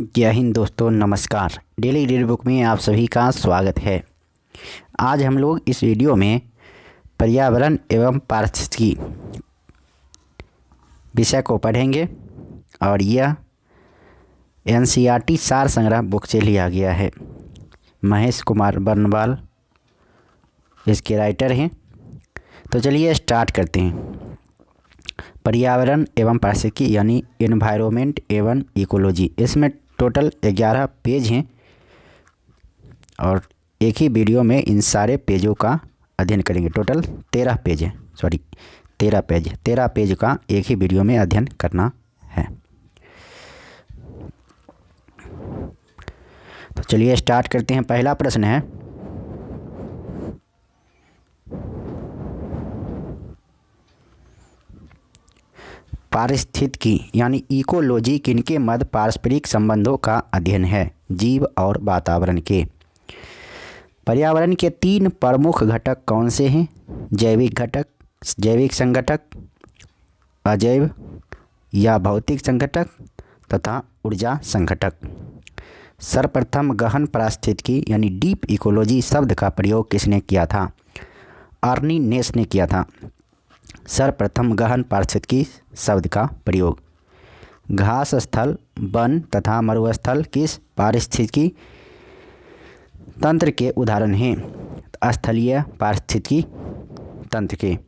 जय हिंद दोस्तों, नमस्कार। डेली रीड बुक में आप सभी का स्वागत है। आज हम लोग इस वीडियो में पर्यावरण एवं पारिस्थितिकी विषय को पढ़ेंगे और यह एनसीईआरटी सार संग्रह बुक से लिया गया है। महेश कुमार बर्नवाल इसके राइटर हैं। तो चलिए स्टार्ट करते हैं। पर्यावरण एवं पारिस्थितिकी यानी एनवायरनमेंट एवं इकोलॉजी, इसमें टोटल 11 पेज हैं और एक ही वीडियो में इन सारे पेजों का अध्ययन करेंगे। टोटल 13 पेज है, 13 पेज का एक ही वीडियो में अध्ययन करना है। तो चलिए स्टार्ट करते हैं। पहला प्रश्न है, पारिस्थितिकी यानी इकोलॉजी किनके मध्य पारस्परिक संबंधों का अध्ययन है? जीव और वातावरण के। पर्यावरण के 3 प्रमुख घटक कौन से हैं? जैविक घटक, जैविक संघटक, अजैव या भौतिक संघटक तथा ऊर्जा संघटक। सर्वप्रथम गहन पारिस्थितिकी यानी डीप इकोलॉजी शब्द का प्रयोग किसने किया था? अर्नी नेस ने किया था। सर्वप्रथम गहन पारिस्थितिकी शब्द का प्रयोग। घास स्थल, वन तथा मरुस्थल किस पारिस्थितिकी तंत्र के उदाहरण हैं? स्थलीय पारिस्थितिकी तंत्र के।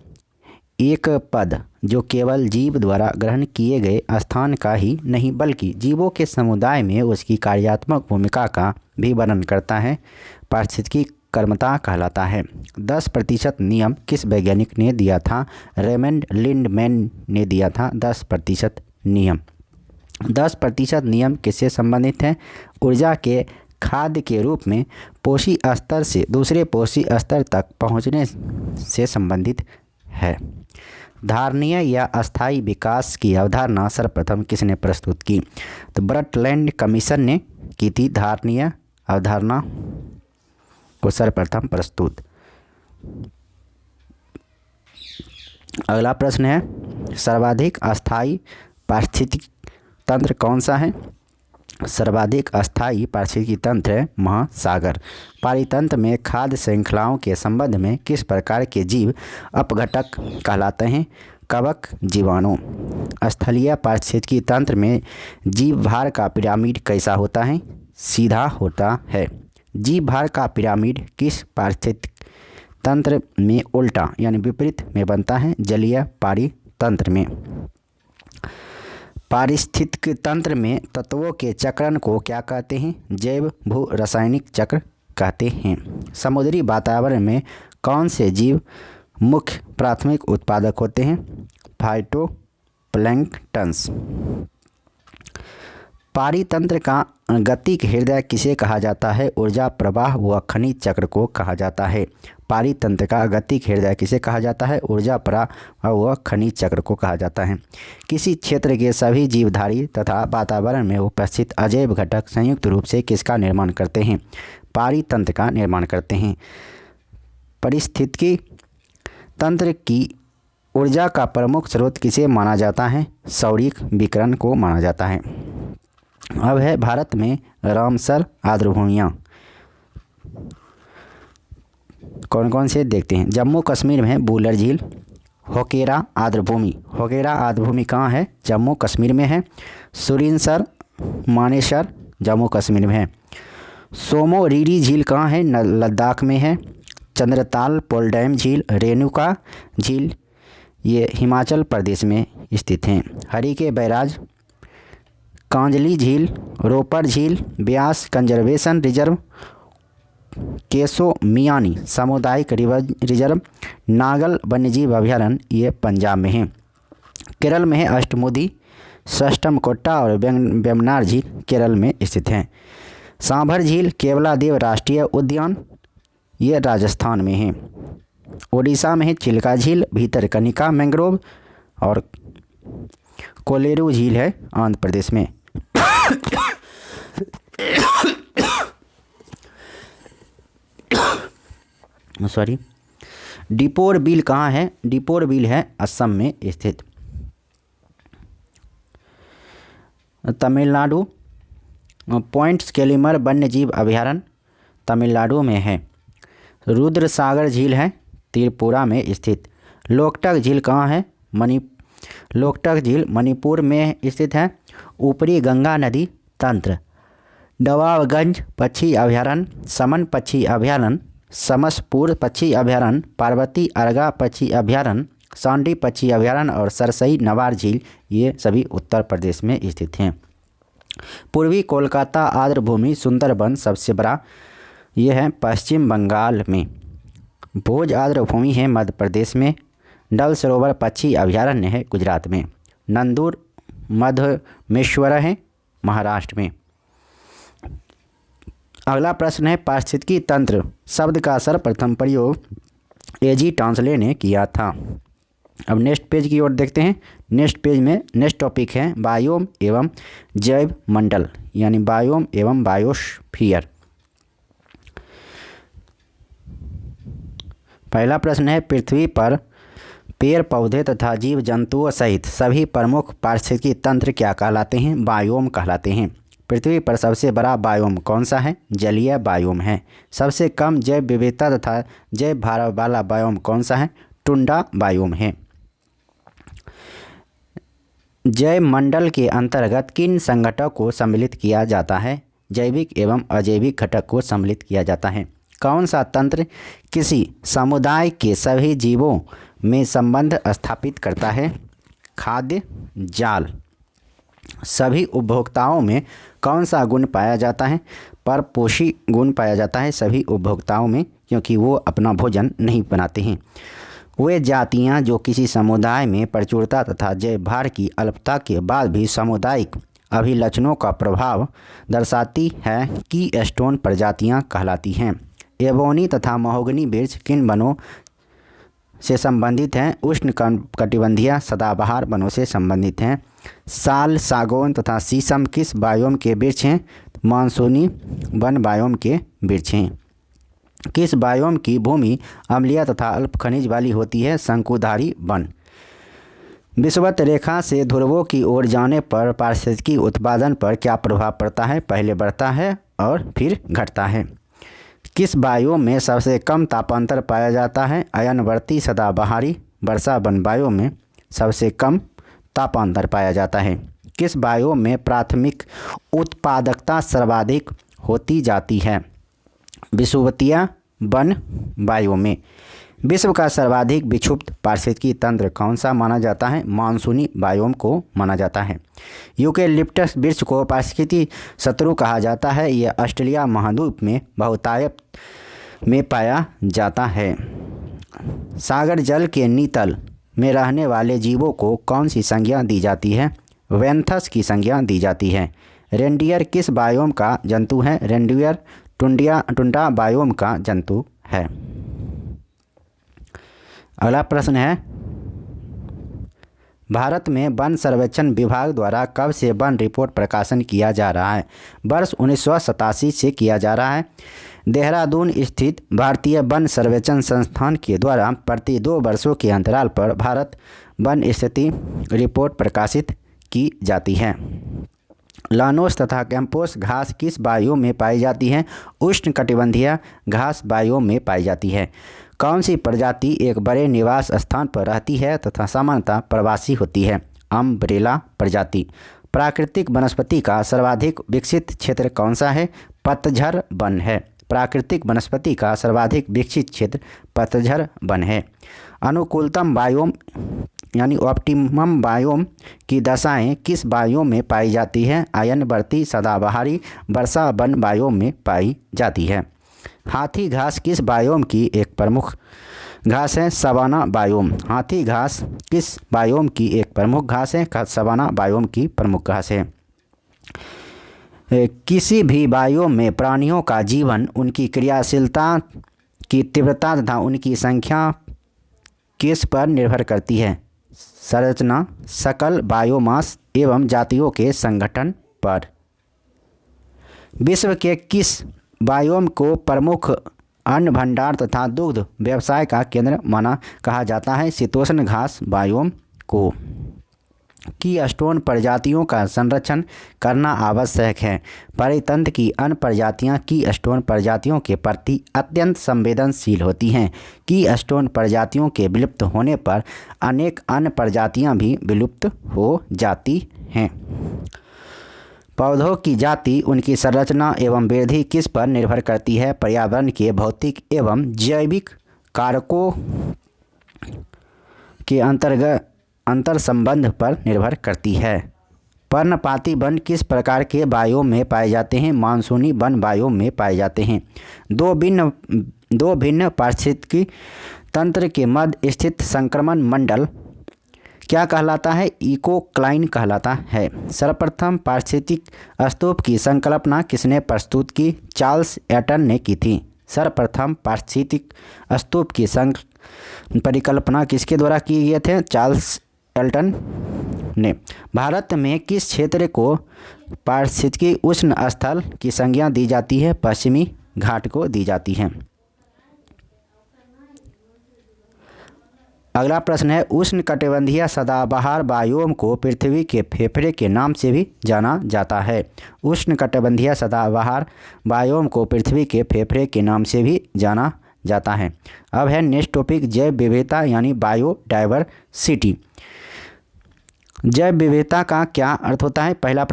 एक पद जो केवल जीव द्वारा ग्रहण किए गए स्थान का ही नहीं बल्कि जीवों के समुदाय में उसकी कार्यात्मक भूमिका का भी वर्णन करता है, पारिस्थितिकी कर्मता कहलाता है। 10% नियम किस वैज्ञानिक ने दिया था? रेमंड लिंडमैन ने दिया था 10% नियम। 10% नियम किससे संबंधित है? ऊर्जा के खाद्य के रूप में पोषी स्तर से दूसरे पोषी स्तर तक पहुंचने से संबंधित है। धारणीय या अस्थायी विकास की अवधारणा सर्वप्रथम किसने प्रस्तुत की? तो ब्रटलैंड कमीशन ने की थी धारणीय अवधारणा को सर्वप्रथम प्रस्तुत। अगला प्रश्न है, सर्वाधिक अस्थायी पारिस्थितिकी तंत्र कौन सा है? सर्वाधिक अस्थायी पारिस्थितिकी तंत्र है महासागर। पारितंत्र में खाद्य श्रृंखलाओं के संबंध में किस प्रकार के जीव अपघटक कहलाते हैं? कवक, जीवाणु। स्थलीय पारिस्थितिकी तंत्र में जीव भार का पिरामिड कैसा होता है? सीधा होता है। जीव भार का पिरामिड किस पारिस्थितिक तंत्र में उल्टा यानी विपरीत में बनता है? जलीय पारितंत्र में। पारिस्थितिक तंत्र में तत्वों के चक्रण को क्या कहते हैं? जैव भू रासायनिक चक्र कहते हैं। समुद्री वातावरण में कौन से जीव मुख्य प्राथमिक उत्पादक होते हैं? फाइटोप्लैंक्टन्स। पारितंत्र का गतिक हृदय किसे कहा जाता है? ऊर्जा प्रवाह व खनिज चक्र को कहा जाता है। पारितंत्र का गतिक हृदय किसे कहा जाता है? ऊर्जा प्रवाह व खनिज चक्र को कहा जाता है। किसी क्षेत्र के सभी जीवधारी तथा वातावरण में उपस्थित अजैव घटक संयुक्त रूप से किसका निर्माण करते हैं? पारितंत्र का निर्माण करते हैं। पारिस्थितिकी तंत्र की ऊर्जा का प्रमुख स्रोत किसे माना जाता है? सौरिक विकिरण को माना जाता है। अब है भारत में रामसर आर्द्रभूमियाँ कौन कौन से देखते हैं। जम्मू कश्मीर में है बूलर झील। होकेरा आर्द्रभूमि, होकेरा आर्द्रभूमि कहाँ है? जम्मू कश्मीर में है। सुरिनसर मानेसर जम्मू कश्मीर में है। सोमोरीरी झील कहाँ है? लद्दाख में है। चंद्रताल पोलडैम झील, रेणुका झील ये हिमाचल प्रदेश में स्थित हैं। हरिके बैराज, कांजली झील, रोपर झील, ब्यास कंजर्वेशन रिजर्व, केसो मियानी सामुदायिक रिजर्व, नागल वन्यजीव अभयारण्य ये पंजाब में हैं। केरल में है अष्टमुदी, सष्टमकोट्टा और वेम्बनाड झील केरल में स्थित हैं। सांभर झील केवलादेव राष्ट्रीय उद्यान ये राजस्थान में है। ओडिशा में है चिल्का झील, भीतरकनिका मैंग्रोव और कोलेरू झील है आंध्र प्रदेश में। सॉरी, दीपोर बिल कहाँ है? दीपोर बिल है असम में स्थित। तमिलनाडु पॉइंट स्केलिमर वन्यजीव अभयारण्य तमिलनाडु में है। रुद्र सागर झील है त्रिपुरा में स्थित। लोकटक झील कहाँ है? लोकटक झील मणिपुर में स्थित है। ऊपरी गंगा नदी तंत्र। नवाबगंज पक्षी अभयारण्य, समन पक्षी अभयारण्य, समसपुर पक्षी अभयारण्य, पार्वती अर्गा पक्षी अभयारण्य, सांडी पक्षी अभयारण्य और सरसई नवार झील, ये सभी उत्तर प्रदेश में स्थित हैं। पूर्वी कोलकाता आर्द्रभूमि सुंदरबन सबसे बड़ा, ये है पश्चिम बंगाल में। भोज आर्द्रभूमि है मध्य प्रदेश में। डल सरोवर पक्षी अभयारण्य है गुजरात में। नंदूर मधमेश्वर है महाराष्ट्र में। अगला प्रश्न है पारिस्थितिकी तंत्र शब्द का सर्वप्रथम प्रयोग एजी टॉन्सले ने किया था। अब नेक्स्ट पेज की ओर देखते हैं। नेक्स्ट पेज में नेक्स्ट टॉपिक है बायोम एवं जैव मंडल, यानी बायोम एवं बायोस्फीयर। पहला प्रश्न है पृथ्वी पर पेड़ पौधे तथा जीव जंतुओं सहित सभी प्रमुख पारिस्थितिकी तंत्र क्या कहलाते हैं? बायोम कहलाते हैं। पृथ्वी पर सबसे बड़ा बायोम कौन सा है? जलीय बायोम है। सबसे कम जैव विविधता तथा जैव भार वाला बायोम कौन सा है? टुंड्रा बायोम है। जैव मंडल के अंतर्गत किन संगठनों को सम्मिलित किया जाता है? जैविक एवं अजैविक घटक को सम्मिलित किया जाता है। कौन सा तंत्र किसी समुदाय के सभी जीवों में संबंध स्थापित करता है? खाद्य जाल। सभी उपभोक्ताओं में कौन सा गुण पाया जाता है? परपोषी गुण पाया जाता है सभी उपभोक्ताओं में, क्योंकि वो अपना भोजन नहीं बनाते हैं। वे जातियां जो किसी समुदाय में प्रचुरता तथा जैव भार की अल्पता के बाद भी सामुदायिक अभिलक्षणों का प्रभाव दर्शाती है की स्टोन प्रजातियां कहलाती हैं। एबोनी तथा महोगनी वृक्ष किन वनों से संबंधित हैं? उष्णकटिबंधीय सदाबहार वनों से संबंधित हैं। साल, सागौन तथा शीशम किस बायोम के वृक्ष हैं? मानसूनी वन बायोम के वृक्ष हैं। किस बायोम की भूमि अम्लीय तथा अल्प खनिज वाली होती है? शंकुधारी वन। विषुवत रेखा से ध्रुवों की ओर जाने पर पारिस्थितिकी उत्पादन पर क्या प्रभाव पड़ता है? पहले बढ़ता है और फिर घटता है। किस बायोम में सबसे कम तापांतर पाया जाता है? अयनवर्ती सदाबहारी वर्षा वन बायोम में सबसे कम तापांतर पाया जाता है। किस बायोम में प्राथमिक उत्पादकता सर्वाधिक होती जाती है? विषुवतीय वन बायोम में। विश्व का सर्वाधिक विक्षुब्ध पारिस्थितिकी तंत्र कौन सा माना जाता है? मानसूनी बायोम को माना जाता है। यूकेलिप्टस वृक्ष को पारिस्थितिकी शत्रु कहा जाता है। यह ऑस्ट्रेलिया महाद्वीप में बहुतायत में पाया जाता है। सागर जल के नीतल में रहने वाले जीवों को कौन सी संज्ञा दी जाती है? वेंथस की संज्ञा दी जाती है। रेंडियर किस बायोम का जंतु है? रेंडियर टुंड्रा बायोम का जंतु है। अगला प्रश्न है भारत में वन सर्वेक्षण विभाग द्वारा कब से वन रिपोर्ट प्रकाशन किया जा रहा है? वर्ष 1987 से किया जा रहा है। देहरादून स्थित भारतीय वन सर्वेक्षण संस्थान के द्वारा प्रति 2 वर्षों के अंतराल पर भारत वन स्थिति रिपोर्ट प्रकाशित की जाती है। लानोस तथा कैंपोस घास किस बायोम में पाई जाती है? उष्णकटिबंधीय घास बायोम में पाई जाती है। कौन सी प्रजाति एक बड़े निवास स्थान पर रहती है तथा सामान्यतः प्रवासी होती है? अम्ब्रेला प्रजाति। प्राकृतिक वनस्पति का सर्वाधिक विकसित क्षेत्र कौन सा है? पतझड़ वन है। प्राकृतिक वनस्पति का सर्वाधिक विकसित क्षेत्र पतझड़ वन है। अनुकूलतम बायोम यानी ऑप्टिमम बायोम की दशाएं किस बायोम में पाई जाती है? अयनवर्ती सदाबहारी वर्षा वन बायोम में पाई जाती है। हाथी घास किस बायोम की एक प्रमुख घास है? Savanna biome. हाथी घास किस बायोम की एक प्रमुख घास है? सवाना बायोम की प्रमुख घास है। किसी भी बायोम में प्राणियों का जीवन उनकी क्रियाशीलता की तीव्रता तथा उनकी संख्या किस पर निर्भर करती है? संरचना, सकल बायोमास एवं जातियों के संगठन पर। विश्व के किस बायोम को प्रमुख अन्न भंडार तथा दुग्ध व्यवसाय का केंद्र माना कहा जाता है? शीतोष्ण घास बायोम को। कीस्टोन प्रजातियों का संरक्षण करना आवश्यक है। परितंत्र की अन्य प्रजातियां कीस्टोन प्रजातियों के प्रति अत्यंत संवेदनशील होती हैं। कीस्टोन प्रजातियों के विलुप्त होने पर अनेक अन्य प्रजातियां भी विलुप्त हो जाती हैं। पौधों की जाति, उनकी संरचना एवं वृद्धि किस पर निर्भर करती है? पर्यावरण के भौतिक एवं जैविक कारकों के अंतर संबंध पर निर्भर करती है। पर्णपाती वन किस प्रकार के बायोम में पाए जाते हैं? मानसूनी वन बायोम में पाए जाते हैं। दो भिन्न पारिस्थितिकी तंत्र के मध्य स्थित संक्रमण मंडल क्या कहलाता है? इकोक्लाइन कहलाता है। सर्वप्रथम पारिस्थितिक स्तूप की संकल्पना किसने प्रस्तुत की? चार्ल्स एटन ने की थी। सर्वप्रथम पारिस्थितिक स्तूप की परिकल्पना किसके द्वारा की गए थे? चार्ल्स एल्टन ने। भारत में किस क्षेत्र को पारिस्थितिकी उष्ण स्थल की संज्ञा दी जाती है? पश्चिमी घाट को दी जाती है। अगला प्रश्न है, उष्णकटिबंधीय सदाबहार बायोम को पृथ्वी के फेफड़े के नाम से भी जाना जाता है। उष्णकटिबंधीय सदाबहार बायोम को पृथ्वी के फेफड़े के नाम से भी जाना जाता है। अब है नेक्स्ट टॉपिक, जैव विविधता यानी बायोडाइवर्सिटी। जैव विविधता का क्या अर्थ होता है? पहला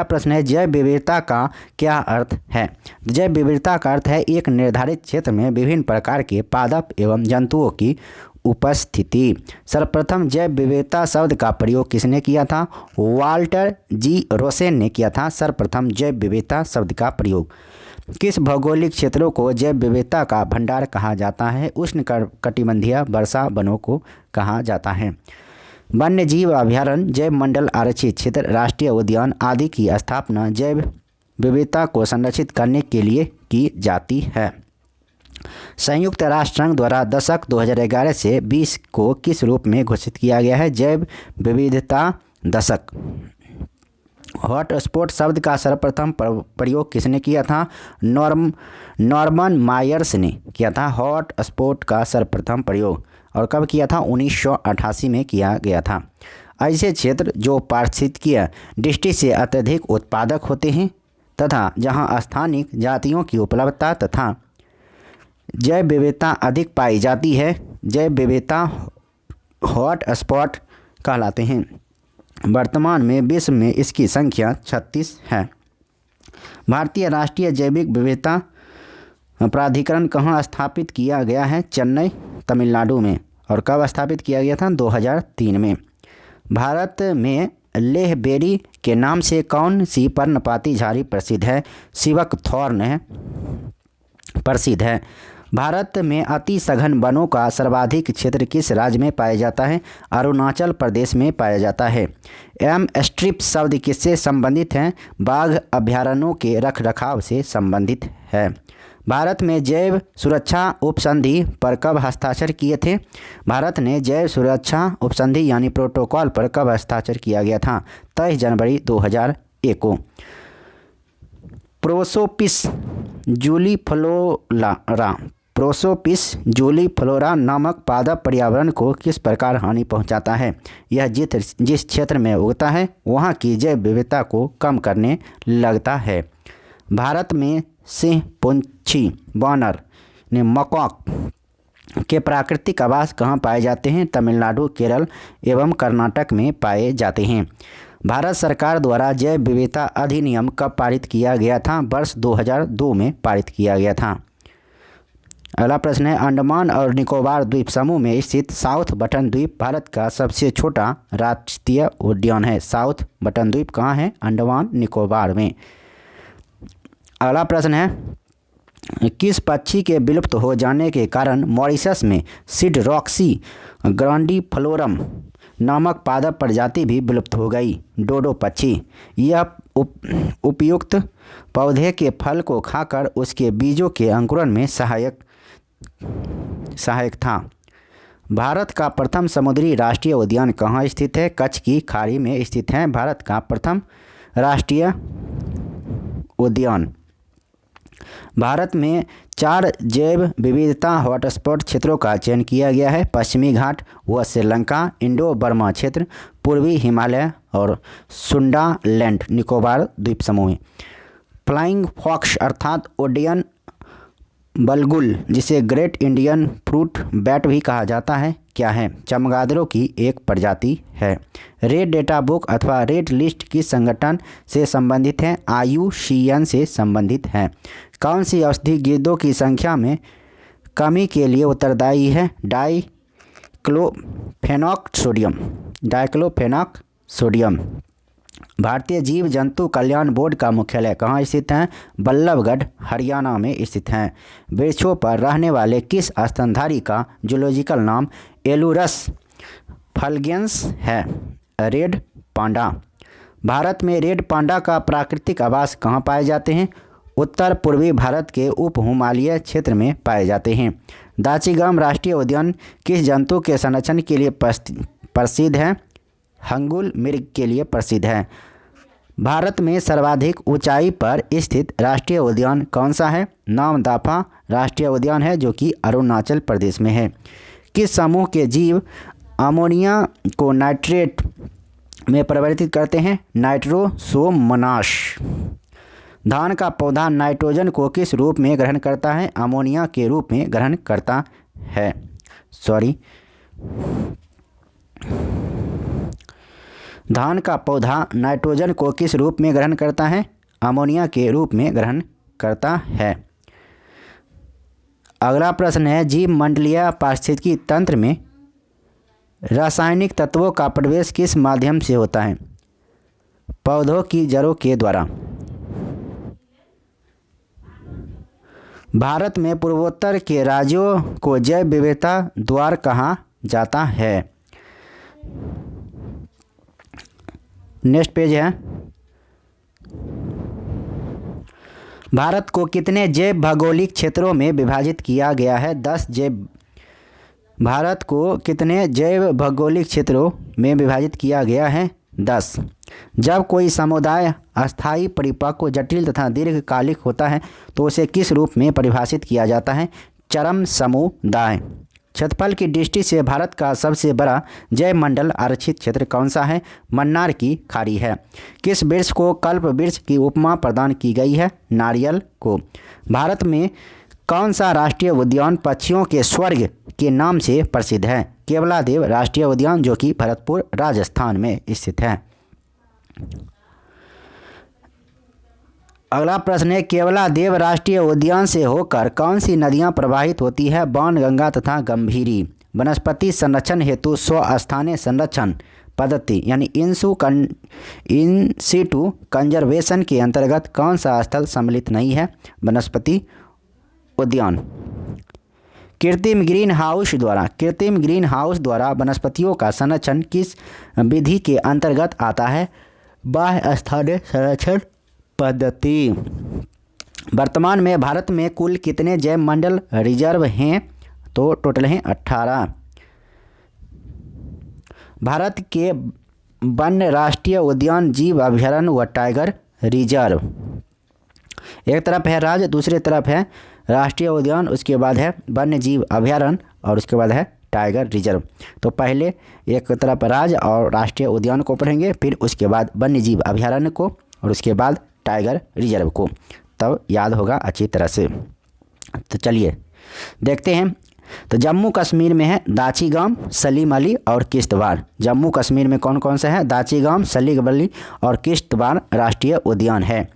प्रश्न है जैव विविधता का क्या अर्थ है? जैव विविधता का अर्थ है एक निर्धारित क्षेत्र में विभिन्न प्रकार के पादप एवं जंतुओं की उपस्थिति। सर्वप्रथम जैव विविधता शब्द का प्रयोग किसने किया था? वाल्टर जी रोसेन ने किया था सर्वप्रथम जैव विविधता शब्द का प्रयोग। किस भौगोलिक क्षेत्रों को जैव विविधता का भंडार कहा जाता है? उष्णकटिबंधीय वर्षा वनों को कहा जाता है। वन्य जीव अभयारण्य, जैव मंडल, आरक्षित क्षेत्र, राष्ट्रीय उद्यान आदि की स्थापना जैव विविधता को संरक्षित करने के लिए की जाती है। संयुक्त राष्ट्र संघ द्वारा दशक 2011 से 20 को किस रूप में घोषित किया गया है? जैव विविधता दशक। हॉटस्पॉट शब्द का सर्वप्रथम प्रयोग किसने किया था? नॉर्मन मायर्स ने किया था हॉटस्पॉट का सर्वप्रथम प्रयोग। और कब किया था? 1988 में किया गया था। ऐसे क्षेत्र जो पारिस्थितिकीय दृष्टि से अत्यधिक उत्पादक होते हैं तथा जहां स्थानिक जातियों की उपलब्धता तथा जैव विविधता अधिक पाई जाती है, जैव विविधता हॉटस्पॉट कहलाते हैं। वर्तमान में विश्व में इसकी संख्या 36 है। भारतीय राष्ट्रीय जैविक विविधता प्राधिकरण कहाँ स्थापित किया गया है? चेन्नई, तमिलनाडु में। और कब स्थापित किया गया था? 2003 में। भारत में लेहबेरी के नाम से कौन सी पर्णपाती झाड़ी प्रसिद्ध है? सिवक थॉर्न प्रसिद्ध है। भारत में अति सघन वनों का सर्वाधिक क्षेत्र किस राज्य में पाया जाता है? अरुणाचल प्रदेश में पाया जाता है। एम स्ट्रिप शब्द किससे संबंधित है? बाघ अभयारण्यों के रखरखाव से संबंधित है। भारत में जैव सुरक्षा उपसंधि पर कब हस्ताक्षर किए थे? भारत ने जैव सुरक्षा उपसंधि यानी प्रोटोकॉल पर कब हस्ताक्षर किया गया था? 23 जनवरी 2001 को। प्रोसोपिस जूलीफ्लोरा नामक पादप पर्यावरण को किस प्रकार हानि पहुंचाता है? यह जिस क्षेत्र में उगता है वहां की जैव विविधता को कम करने लगता है। भारत में सिंह, पुंछी, वानर ने मकॉक के प्राकृतिक आवास कहाँ पाए जाते हैं? तमिलनाडु, केरल एवं कर्नाटक में पाए जाते हैं। भारत सरकार द्वारा जैव विविधता अधिनियम कब पारित किया गया था? वर्ष 2002 में पारित किया गया था। अगला प्रश्न है, अंडमान और निकोबार द्वीप समूह में स्थित साउथ बटन द्वीप भारत का सबसे छोटा राष्ट्रीय उद्यान है। साउथ बटन द्वीप कहाँ है? अंडमान निकोबार में। अगला प्रश्न है, किस पक्षी के विलुप्त हो जाने के कारण मॉरिशस में सिडरॉक्सी ग्रांडिफ्लोरम नामक पादप प्रजाति भी विलुप्त हो गई? डोडो पक्षी। यह उपयुक्त पौधे के फल को खाकर उसके बीजों के अंकुरण में सहायक था। भारत का प्रथम समुद्री राष्ट्रीय उद्यान कहाँ स्थित है? कच्छ की खाड़ी में स्थित है भारत का प्रथम राष्ट्रीय उद्यान। भारत में 4 जैव विविधता हॉटस्पॉट क्षेत्रों का चयन किया गया है। पश्चिमी घाट व श्रीलंका, इंडो बर्मा क्षेत्र, पूर्वी हिमालय और सुंडालैंड निकोबार द्वीप समूह। फ्लाइंग फॉक्स अर्थात ओडियन बलगुल, जिसे ग्रेट इंडियन फ्रूट बैट भी कहा जाता है, क्या है? चमगादड़ों की एक प्रजाति है। रेड डेटा बुक अथवा रेड लिस्ट किस संगठन से संबंधित है? IUCN से संबंधित है। कौन सी औषधि गिद्धों की संख्या में कमी के लिए उत्तरदायी है? डाइक्लोफेनॉक सोडियम। भारतीय जीव जंतु कल्याण बोर्ड का मुख्यालय कहाँ स्थित है? बल्लभगढ़, हरियाणा में स्थित है। वृक्षों पर रहने वाले किस स्तनधारी का जूलॉजिकल नाम एलुरस फल्गेंस है? Red panda. भारत में रेड पांडा का प्राकृतिक आवास कहाँ पाए जाते हैं? उत्तर पूर्वी भारत के उप हिमालय क्षेत्र में पाए जाते हैं। दाचीगम राष्ट्रीय उद्यान किस जंतु के संरक्षण के लिए प्रसिद्ध है? हंगुल मृग के लिए प्रसिद्ध है। भारत में सर्वाधिक ऊंचाई पर स्थित राष्ट्रीय उद्यान कौन सा है? नामदफा राष्ट्रीय उद्यान है, जो कि अरुणाचल प्रदेश में है। किस समूह के जीव अमोनिया को नाइट्रेट में परिवर्तित करते हैं? नाइट्रोसोमोनास। धान का पौधा नाइट्रोजन को किस रूप में ग्रहण करता है? अमोनिया के रूप में ग्रहण करता है। धान का पौधा नाइट्रोजन को किस रूप में ग्रहण करता है? अमोनिया के रूप में ग्रहण करता है। अगला प्रश्न है, जीव मंडलीय पारिस्थितिकी तंत्र में रासायनिक तत्वों का प्रवेश किस माध्यम से होता है? पौधों की जड़ों के द्वारा। भारत में पूर्वोत्तर के राज्यों को जैव विविधता द्वार कहा जाता है। नेक्स्ट पेज है, भारत को कितने जैव भौगोलिक क्षेत्रों में विभाजित किया गया है? 10 जैव। भारत को कितने जैव भौगोलिक क्षेत्रों में विभाजित किया गया है? 10। जब कोई समुदाय अस्थायी, परिपक्व, जटिल तथा दीर्घकालिक होता है तो उसे किस रूप में परिभाषित किया जाता है? चरम समुदाय। क्षेत्रफल की दृष्टि से भारत का सबसे बड़ा जैव मंडल आरक्षित क्षेत्र कौन सा है? मन्नार की खाड़ी है। किस वृक्ष को कल्प वृक्ष की उपमा प्रदान की गई है? नारियल को। भारत में कौन सा राष्ट्रीय उद्यान पक्षियों के स्वर्ग के नाम से प्रसिद्ध है? केवलादेव राष्ट्रीय उद्यान, जो कि भरतपुर राजस्थान में स्थित है। अगला प्रश्न है, केवलादेव राष्ट्रीय उद्यान से होकर कौन सी नदियां प्रवाहित होती है? बाणगंगा तथा गंभीरी। वनस्पति संरक्षण हेतु स्वस्थानीय संरक्षण पद्धति यानी इन सिटू कंजर्वेशन के अंतर्गत कौन सा स्थल सम्मिलित नहीं है? वनस्पति उद्यान। कृत्रिम ग्रीन हाउस द्वारा वनस्पतियों का संरक्षण किस विधि के अंतर्गत आता है? बाह्य स्थानीय संरक्षण पद्धति। वर्तमान में भारत में कुल कितने जैव मंडल रिजर्व हैं? तो टोटल हैं 18। भारत के वन्य राष्ट्रीय उद्यान, जीव अभयारण्य व टाइगर रिजर्व, एक तरफ है राज्य, दूसरी तरफ है राष्ट्रीय उद्यान, उसके बाद है वन्य जीव अभयारण्य और उसके बाद है टाइगर रिजर्व। तो पहले एक तरफ राज्य और राष्ट्रीय उद्यान को पढ़ेंगे, फिर उसके बाद वन्य जीव अभयारण्य को और उसके बाद टाइगर रिजर्व को, तब याद होगा अच्छी तरह से। तो चलिए देखते हैं। तो जम्मू कश्मीर में है दाचीगाम, सलीम अली और किश्तवाड़। जम्मू कश्मीर में कौन कौन सा है? दाचीगाम, सलीम अली और किश्तवाड़ राष्ट्रीय उद्यान है।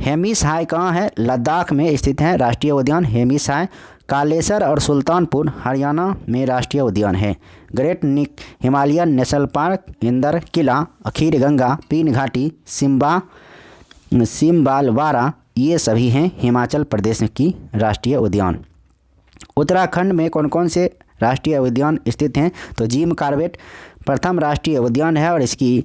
हेमिस हाई कहाँ है? लद्दाख में स्थित है राष्ट्रीय उद्यान हेमिस हाई। कालेसर और सुल्तानपुर हरियाणा में राष्ट्रीय उद्यान है। Great Himalayan national park, Inder Kila, Khir Ganga, Pin Ghati, Simbalbara, ये सभी हैं हिमाचल प्रदेश की राष्ट्रीय उद्यान। उत्तराखंड में कौन कौन से राष्ट्रीय उद्यान स्थित हैं? तो जिम कॉर्बेट प्रथम राष्ट्रीय उद्यान है और इसकी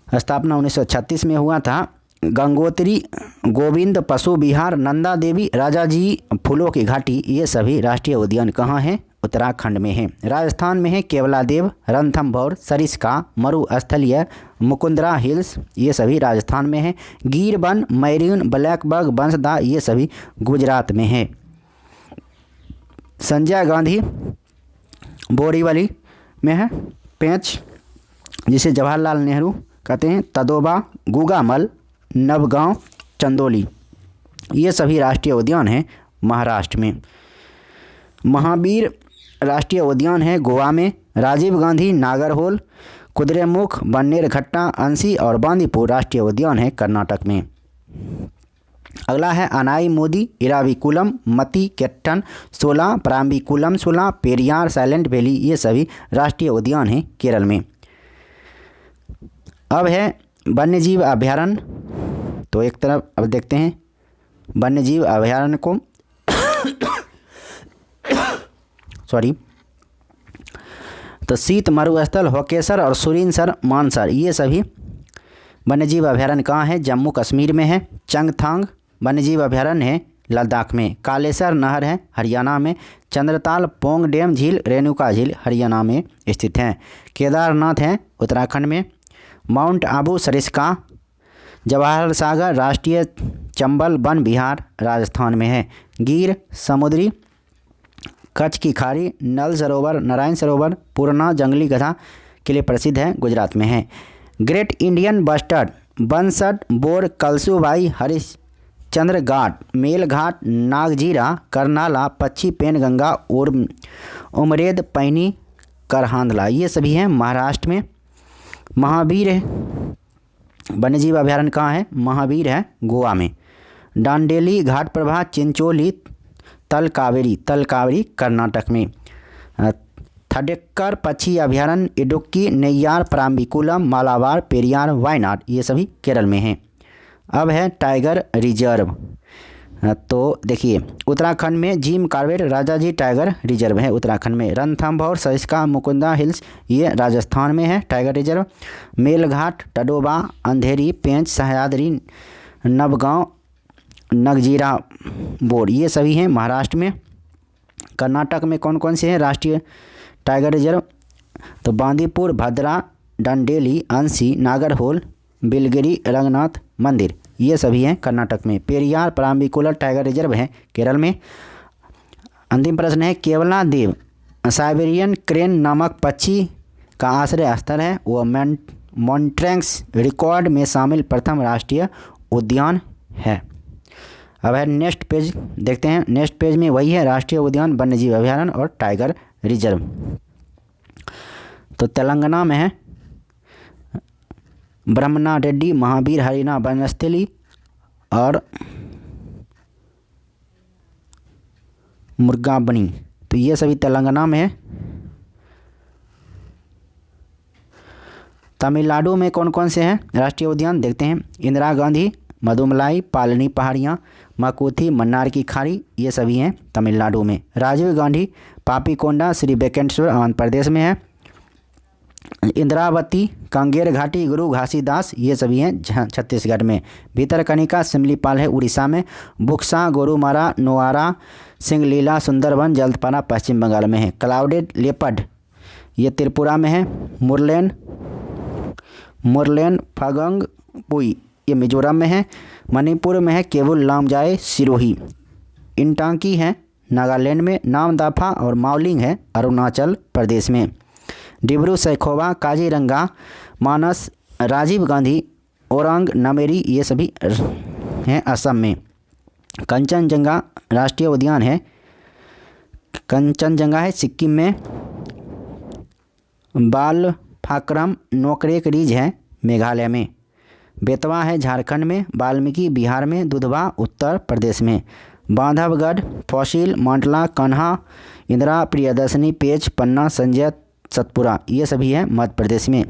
स्थापना 1936 में हुआ था। गंगोत्री, गोविंद पशु विहार, नंदा देवी, राजाजी फूलों की घाटी, ये सभी राष्ट्रीय उद्यान कहाँ हैं? उत्तराखंड में है। राजस्थान में है केवलादेव, रणथंभौर, सरिस्का, मरुस्थलीय, मुकुंदरा हिल्स, ये सभी राजस्थान में है। गिर वन, मैरून, ब्लैकबक, बंसदा, ये सभी गुजरात में है। संजय गांधी बोरीवली में है। पेंच, जिसे जवाहरलाल नेहरू कहते हैं, तदोबा, गुगामल, नवगांव, चंदौली, ये सभी राष्ट्रीय उद्यान हैं महाराष्ट्र में। महावीर राष्ट्रीय उद्यान है गोवा में। राजीव गांधी नागरहोल, कुद्रेमुख, बन्नेरघट्टा, अंसी और बांदीपुर राष्ट्रीय उद्यान है कर्नाटक में। अगला है अनाई मोदी, इराविकुलम, मती केट्टन, सोला, पराम्बिकुलम सोला, पेरियार, साइलेंट वैली, ये सभी राष्ट्रीय उद्यान हैं केरल में। अब है वन्यजीव अभयारण्य। तो एक तरफ अब देखते हैं वन्यजीव अभयारण्य को सॉरी। तो शीत मरुस्थल, होकेसर और सुरिनसर मानसर, ये सभी वन्यजीव अभयारण्य कहाँ है? जम्मू कश्मीर में है। चंगथांग वन्यजीव अभयारण्य है लद्दाख में। कालेसर नहर है हरियाणा में। चंद्रताल, पोंग डैम झील, रेणुका झील हरियाणा में स्थित हैं। केदारनाथ है उत्तराखंड में। माउंट आबू सरिस्का, जवाहर सागर राष्ट्रीय चंबल वन विहार राजस्थान में है। गिर समुद्री, कच्छ की खाड़ी, नल सरोवर, नारायण सरोवर, पूर्णा जंगली गधा के लिए प्रसिद्ध है, गुजरात में है। Great Indian bustard, Bansda, Bor, Kalsubai, Harishchandra Ghat, Melghat, Nagzira, Karnala, पच्छी पेनगंगा और उमरेद पैनी करहांदला, ये सभी हैं महाराष्ट्र में। महावीर वन्यजीव अभयारण्य कहाँ है? महावीर है गोवा में। डांडेली घाट प्रभा, चिंचोली, तलकावेरी कर्नाटक में। थडेक्कर पक्षी अभयारण्य, इडुक्की, नेय्यार, पराम्बिकुलम, मालाबार, पेरियार, वायनाड, ये सभी केरल में हैं। अब है टाइगर रिजर्व। तो देखिए उत्तराखंड में Jim Corbett Rajaji tiger reserve है उत्तराखंड में। रणथंभौर, सरिस्का, मुकुंदा हिल्स, ये राजस्थान में है टाइगर रिजर्व। मेलघाट, टडोबा, अंधेरी, पेंच, सह्याद्री, नवगांव, नगजीरा बोर्ड, ये सभी हैं महाराष्ट्र में। कर्नाटक में कौन कौन से हैं राष्ट्रीय टाइगर रिजर्व? तो बांदीपुर, भद्रा, डंडेली, अंसी, नागरहोल, बिलगिरी, रंगनाथ मंदिर, ये सभी हैं कर्नाटक में। पेरियार पराम्बिकुलर टाइगर रिजर्व है केरल में। अंतिम प्रश्न है केवलादेव साइबेरियन क्रेन नामक पक्षी का आश्रय स्थल है, वो मॉन्ट्रेंक्स रिकॉर्ड में शामिल प्रथम राष्ट्रीय उद्यान है। अब है नेक्स्ट पेज देखते हैं। नेक्स्ट पेज में वही है राष्ट्रीय उद्यान, वन्यजीव अभयारण्य और टाइगर रिजर्व। तो तेलंगाना में है ब्रह्मना रेड्डी, महावीर, हरियाणा वनस्थली और मुर्गाबनी, तो ये सभी तेलंगाना में है। तमिलनाडु में कौन कौन से हैं राष्ट्रीय उद्यान देखते हैं। इंदिरा गांधी, मधुमलाई, पालनी पहाड़ियाँ, मकुथी, मन्नार की खाड़ी, ये सभी हैं तमिलनाडु में। राजीव गांधी, पापीकोंडा, श्री वेंकटेश्वर आंध्र प्रदेश में है। इंद्रावती, कांगेर घाटी, गुरु घासीदास, ये सभी हैं छत्तीसगढ़ में। भीतरकनिका, सिमलीपाल है उड़ीसा में। बुक्सा, गोरुमारा, नोआरा, सिंगलीला, सुंदरवन, जल्दपारा पश्चिम बंगाल में है। क्लाउडेड लेपर्ड, ये त्रिपुरा में है। मुरलेन फागंग पुई, ये मिजोरम में है। मणिपुर में है केवुल लामजाए सिरोही। इंटांकी है नागालैंड में। नामदाफा और माउलिंग है अरुणाचल प्रदेश में। डिब्रू सैखोवा, काजीरंगा, मानस, राजीव गांधी, ओरंग नमेरी, ये सभी हैं असम में। कंचनजंगा राष्ट्रीय उद्यान है, कंचनजंगा है सिक्किम में। बालफाक्रम नोकरेक रिज है मेघालय में। बेतवा है झारखंड में। वाल्मीकि बिहार में। दुधवा उत्तर प्रदेश में। बांधवगढ़, फॉसिल, मांटला, कान्हा, इंदिरा प्रियदर्शनी, पेच, पन्ना, संजय सतपुरा, ये सभी हैं मध्य प्रदेश में।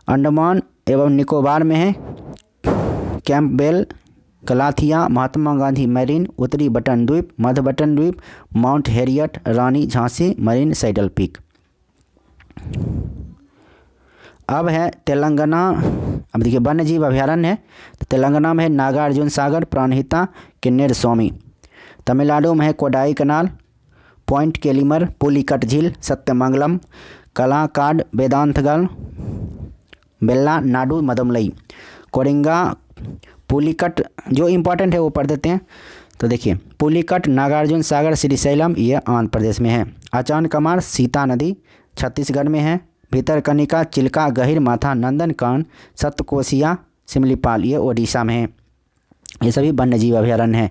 अंडमान एवं निकोबार में है Campbell, Calathea, Mahatma Gandhi marine, उत्तरी बटन द्वीप, मध्य बटन द्वीप, माउंट हैरियट, रानी झांसी मरीन, सैडल पीक। अब है तेलंगाना। अब देखिए वन्यजीव अभयारण्य है तो तेलंगाना में है नागार्जुन सागर, प्राणहिता, किन्नर स्वामी। तमिलनाडु में है कोडाई कनाल, पॉइंट केलिमर, पुलिकट झील, सत्यमंगलम, कलाकाड, वेदांतगढ़, बेल्ला नाडु, मदमलई, कोरिंगा, पुलिकट। जो इम्पोर्टेंट है वो पढ़ देते हैं। तो देखिए, पुलिकट, नागार्जुन सागर, श्रीशैलम ये आंध्र प्रदेश में है। अचानकमार, सीता नदी छत्तीसगढ़ में है। भीतरकनिका, चिल्का, गहिर माथा, नंदनकानन, सप्तकोशिया, सिमलीपाल ये ओडिशा में है। ये सभी वन्यजीव अभयारण्य हैं।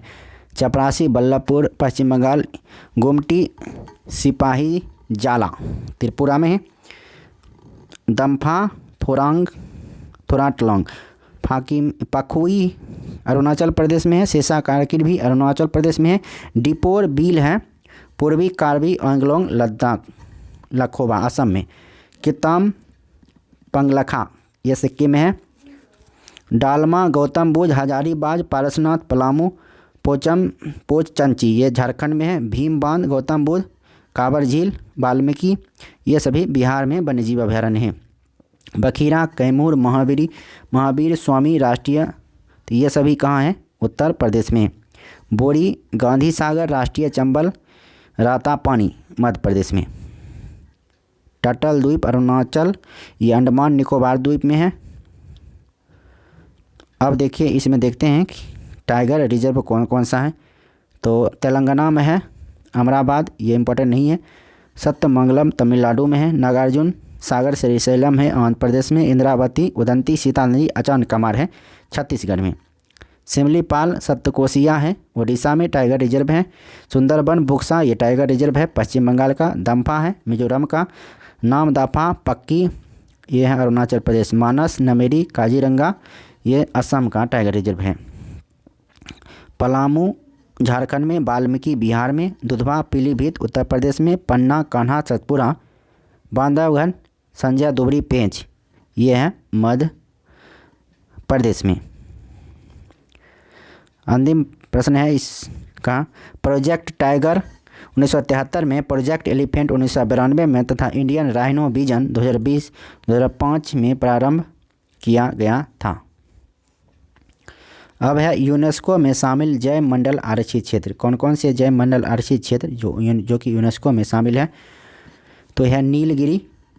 चपरासी, बल्लभपुर पश्चिम बंगाल, गोमटी, सिपाही जाला त्रिपुरा में है। दम्फा, फोरांग, थोराटलोंग, पखुई अरुणाचल प्रदेश में है। शेषा कारकिल भी अरुणाचल प्रदेश में है। डिपोर बील है पूर्वी कार्बी आंगलोंग लद्दाख लखोबा असम में। किताम पंगलखा ये सिक्किम में है। डालमा, गौतम बुद्ध, हजारीबाग, पारसनाथ, पलामू, पोचचंची ये झारखंड में है। भीम बांध, गौतम बुद्ध, कांवर झील, वाल्मीकि ये सभी बिहार में वन्यजीव अभयारण्य हैं। बखीरा, कैमूर, महावीर स्वामी राष्ट्रीय तो ये सभी कहाँ हैं? उत्तर प्रदेश में। बोरी, गांधी सागर राष्ट्रीय, चंबल, रातापानी मध्य प्रदेश में। टटल द्वीप अरुणाचल ये अंडमान निकोबार द्वीप में है। अब देखिए इसमें देखते हैं कि टाइगर रिजर्व कौन कौन सा है। तो तेलंगाना में है, अमराबाद ये इम्पोर्टेंट नहीं है। सत्यमंगलम तमिलनाडु में है। नागार्जुन सागर श्रीशैलम है आंध्र प्रदेश में। इंद्रावती, उदंती, सीता नदी, अचानकमार है छत्तीसगढ़ में। सिमलीपाल, सप्तकोशिया है ओडिशा में टाइगर रिजर्व है। सुंदरबन बुक्सा ये टाइगर रिजर्व है पश्चिम बंगाल का। दम्फा है मिजोरम का। नामदफा, पक्की ये है अरुणाचल प्रदेश। मानस, नमेरी, काजीरंगा ये असम का टाइगर रिजर्व है। पलामू झारखंड में। वाल्मीकि बिहार में। दुधवा, पीलीभीत उत्तर प्रदेश में। पन्ना, कान्हा, सतपुरा, बांधवगढ़, संजय दुबरी, पेंच ये है मध्य प्रदेश में। अंतिम प्रश्न है इसका, प्रोजेक्ट टाइगर 1973 में, प्रोजेक्ट एलिफेंट 1992 में तथा इंडियन राइनो विजन 2020-2005 में प्रारंभ किया गया था। अब है यूनेस्को में शामिल जैव मंडल आरक्षित क्षेत्र। कौन कौन से जैव मंडल आरक्षित क्षेत्र जो कि यूनेस्को में शामिल है? तो यह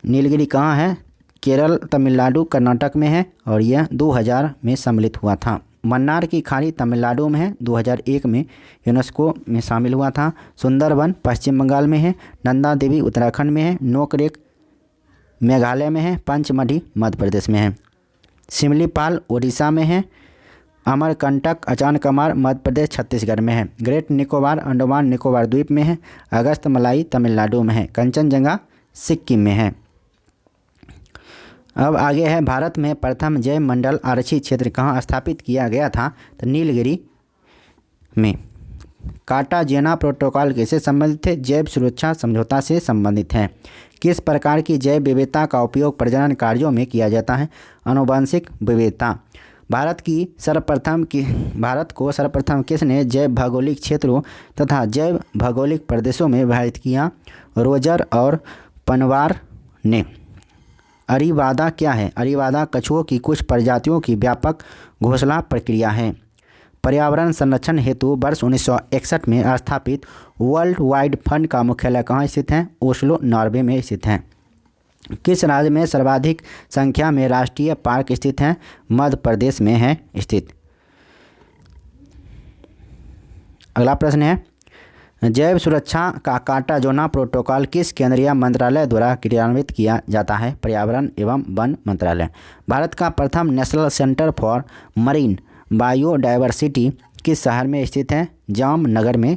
नीलगिरी कहाँ है? केरल, तमिलनाडु, कर्नाटक में है और यह 2000 में सम्मिलित हुआ था। मन्नार की खाड़ी तमिलनाडु में है, 2001 में यूनेस्को में शामिल हुआ था। सुंदरबन पश्चिम बंगाल में है। नंदा देवी उत्तराखंड में है। नोकरेक मेघालय में है। पंचमढ़ी मध्य प्रदेश में है। सिमलीपाल उड़ीसा में है। अमरकंटक अचानकमार मध्य प्रदेश छत्तीसगढ़ में है। ग्रेट निकोबार अंडमान निकोबार द्वीप में है। अगस्तमलाई तमिलनाडु में है। कंचनजंगा सिक्किम में है। अब आगे है, भारत में प्रथम जैव मंडल आरक्षित क्षेत्र कहाँ स्थापित किया गया था? तो नीलगिरी में। कार्टाजेना प्रोटोकॉल किससे संबंधित है? जैव सुरक्षा समझौता से संबंधित है। किस प्रकार की जैव विविधता का उपयोग प्रजनन कार्यों में किया जाता है? आनुवंशिक विविधता। भारत को सर्वप्रथम किसने जैव भौगोलिक क्षेत्रों तथा जैव भौगोलिक प्रदेशों में विभाजित किया? रोजर और पनवार ने। अरीवादा क्या है? अरीवादा कछुओं की कुछ प्रजातियों की व्यापक घोंसला प्रक्रिया है। पर्यावरण संरक्षण हेतु वर्ष 1961 में स्थापित वर्ल्ड वाइड फंड का मुख्यालय कहाँ स्थित है? ओस्लो, नॉर्वे में स्थित है। किस राज्य में सर्वाधिक संख्या में राष्ट्रीय पार्क स्थित हैं? मध्य प्रदेश में है स्थित। अगला प्रश्न है, जैव सुरक्षा का कार्टाजेना प्रोटोकॉल किस केंद्रीय मंत्रालय द्वारा क्रियान्वित किया जाता है? पर्यावरण एवं वन मंत्रालय। भारत का प्रथम national centre for marine biodiversity किस शहर में स्थित है? जामनगर में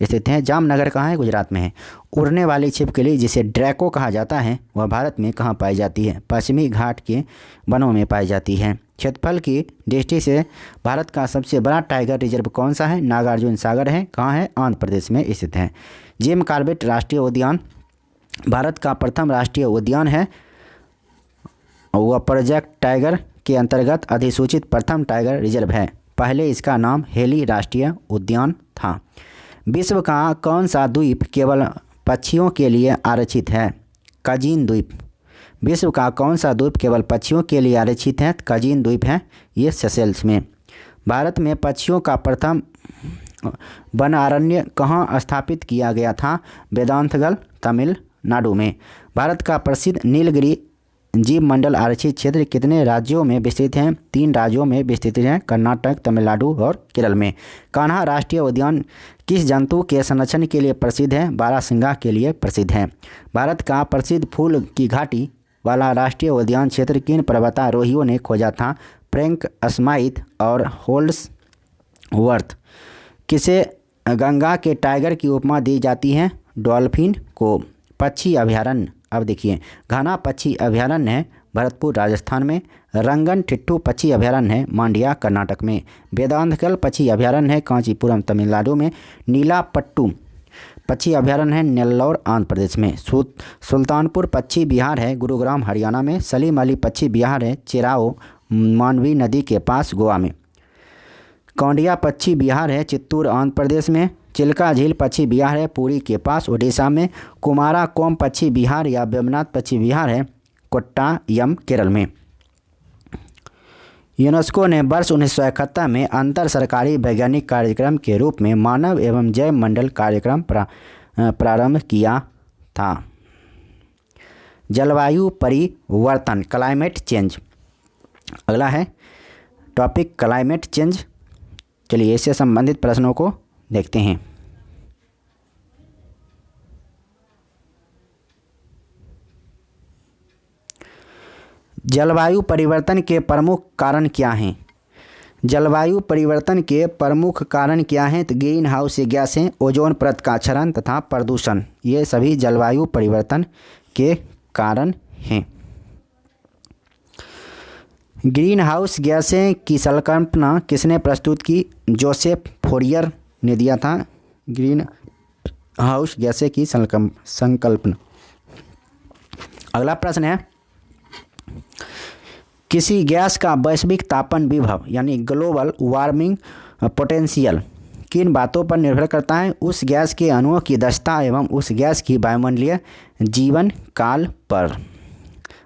स्थित है। जामनगर कहाँ है? गुजरात में है। उड़ने वाली छिपकली जिसे ड्रैको कहा जाता है वह भारत में कहाँ पाई जाती है? पश्चिमी घाट के वनों में पाई जाती है। क्षेत्रफल की दृष्टि से भारत का सबसे बड़ा टाइगर रिजर्व कौन सा है? नागार्जुन सागर है। कहाँ है? आंध्र प्रदेश में स्थित है। जिम कॉर्बेट राष्ट्रीय उद्यान भारत का प्रथम राष्ट्रीय उद्यान है। वह प्रोजेक्ट टाइगर के अंतर्गत अधिसूचित प्रथम टाइगर रिजर्व है। पहले इसका नाम हेली राष्ट्रीय उद्यान था। विश्व का कौन सा द्वीप केवल पक्षियों के लिए आरक्षित है? कजीन द्वीप। विश्व का कौन सा द्वीप केवल पक्षियों के लिए आरक्षित है? कजीन द्वीप है ये सेशेल्स में। भारत में पक्षियों का प्रथम वनारण्य कहाँ स्थापित किया गया था? वेदांतगल, तमिलनाडु में। भारत का प्रसिद्ध नीलगिरी जीव मंडल आरक्षित क्षेत्र कितने राज्यों में विस्तृत हैं? 3 राज्यों में विस्तृत हैं, कर्नाटक, तमिलनाडु और केरल में। कान्हा राष्ट्रीय उद्यान किस जंतु के संरक्षण के लिए प्रसिद्ध है? बारहसिंगा के लिए प्रसिद्ध है। भारत का प्रसिद्ध फूल की घाटी वाला राष्ट्रीय उद्यान क्षेत्र किन पर्वतारोहियों ने खोजा था? फ्रैंक स्माइथ और होल्ड्सवर्थ। किसे गंगा के टाइगर की उपमा दी जाती है? डॉल्फिन को। पक्षी अभयारण्य, अब देखिए, घना पक्षी अभयारण्य है भरतपुर राजस्थान में। रंगनथिट्टू पक्षी अभयारण्य है मांड्या कर्नाटक में। वेदांतगल पक्षी अभयारण्य है कांचीपुरम तमिलनाडु में। नीलापट्टू पक्षी अभयारण्य है नेल्लौर आंध्र प्रदेश में। सुल्तानपुर पक्षी विहार है गुरुग्राम हरियाणा में। सलीम अली पक्षी विहार है चेराओ मांडवी नदी के पास गोवा में। कौंडिया पक्षी विहार है चित्तूर आंध्र प्रदेश में। चिल्का झील पक्षी विहार है पुरी के पास उड़ीसा में। कुमारा कोम पक्षी विहार या वेमनाथ पक्षी विहार है कोट्टायम केरल में। यूनेस्को ने वर्ष 1971 में अंतर सरकारी वैज्ञानिक कार्यक्रम के रूप में मानव एवं जैव मंडल कार्यक्रम प्रारंभ किया था। जलवायु परिवर्तन, क्लाइमेट चेंज। अगला है टॉपिक क्लाइमेट चेंज। चलिए इससे संबंधित प्रश्नों को देखते हैं। जलवायु परिवर्तन के प्रमुख कारण क्या हैं? जलवायु परिवर्तन के प्रमुख कारण क्या हैं? तो ग्रीन हाउस गैसें, ओजोन परत का क्षरण तथा प्रदूषण, ये सभी जलवायु परिवर्तन के कारण हैं। ग्रीन हाउस गैसें की संकल्पना किसने प्रस्तुत की? जोसेफ फोरियर ने दिया था ग्रीन हाउस गैसें की संकल्पना। अगला प्रश्न है, किसी गैस का वैश्विक तापन विभव यानी ग्लोबल वार्मिंग पोटेंशियल किन बातों पर निर्भर करता है? उस गैस के अणुओं की दक्षता एवं उस गैस की वायुमंडलीय जीवन काल पर।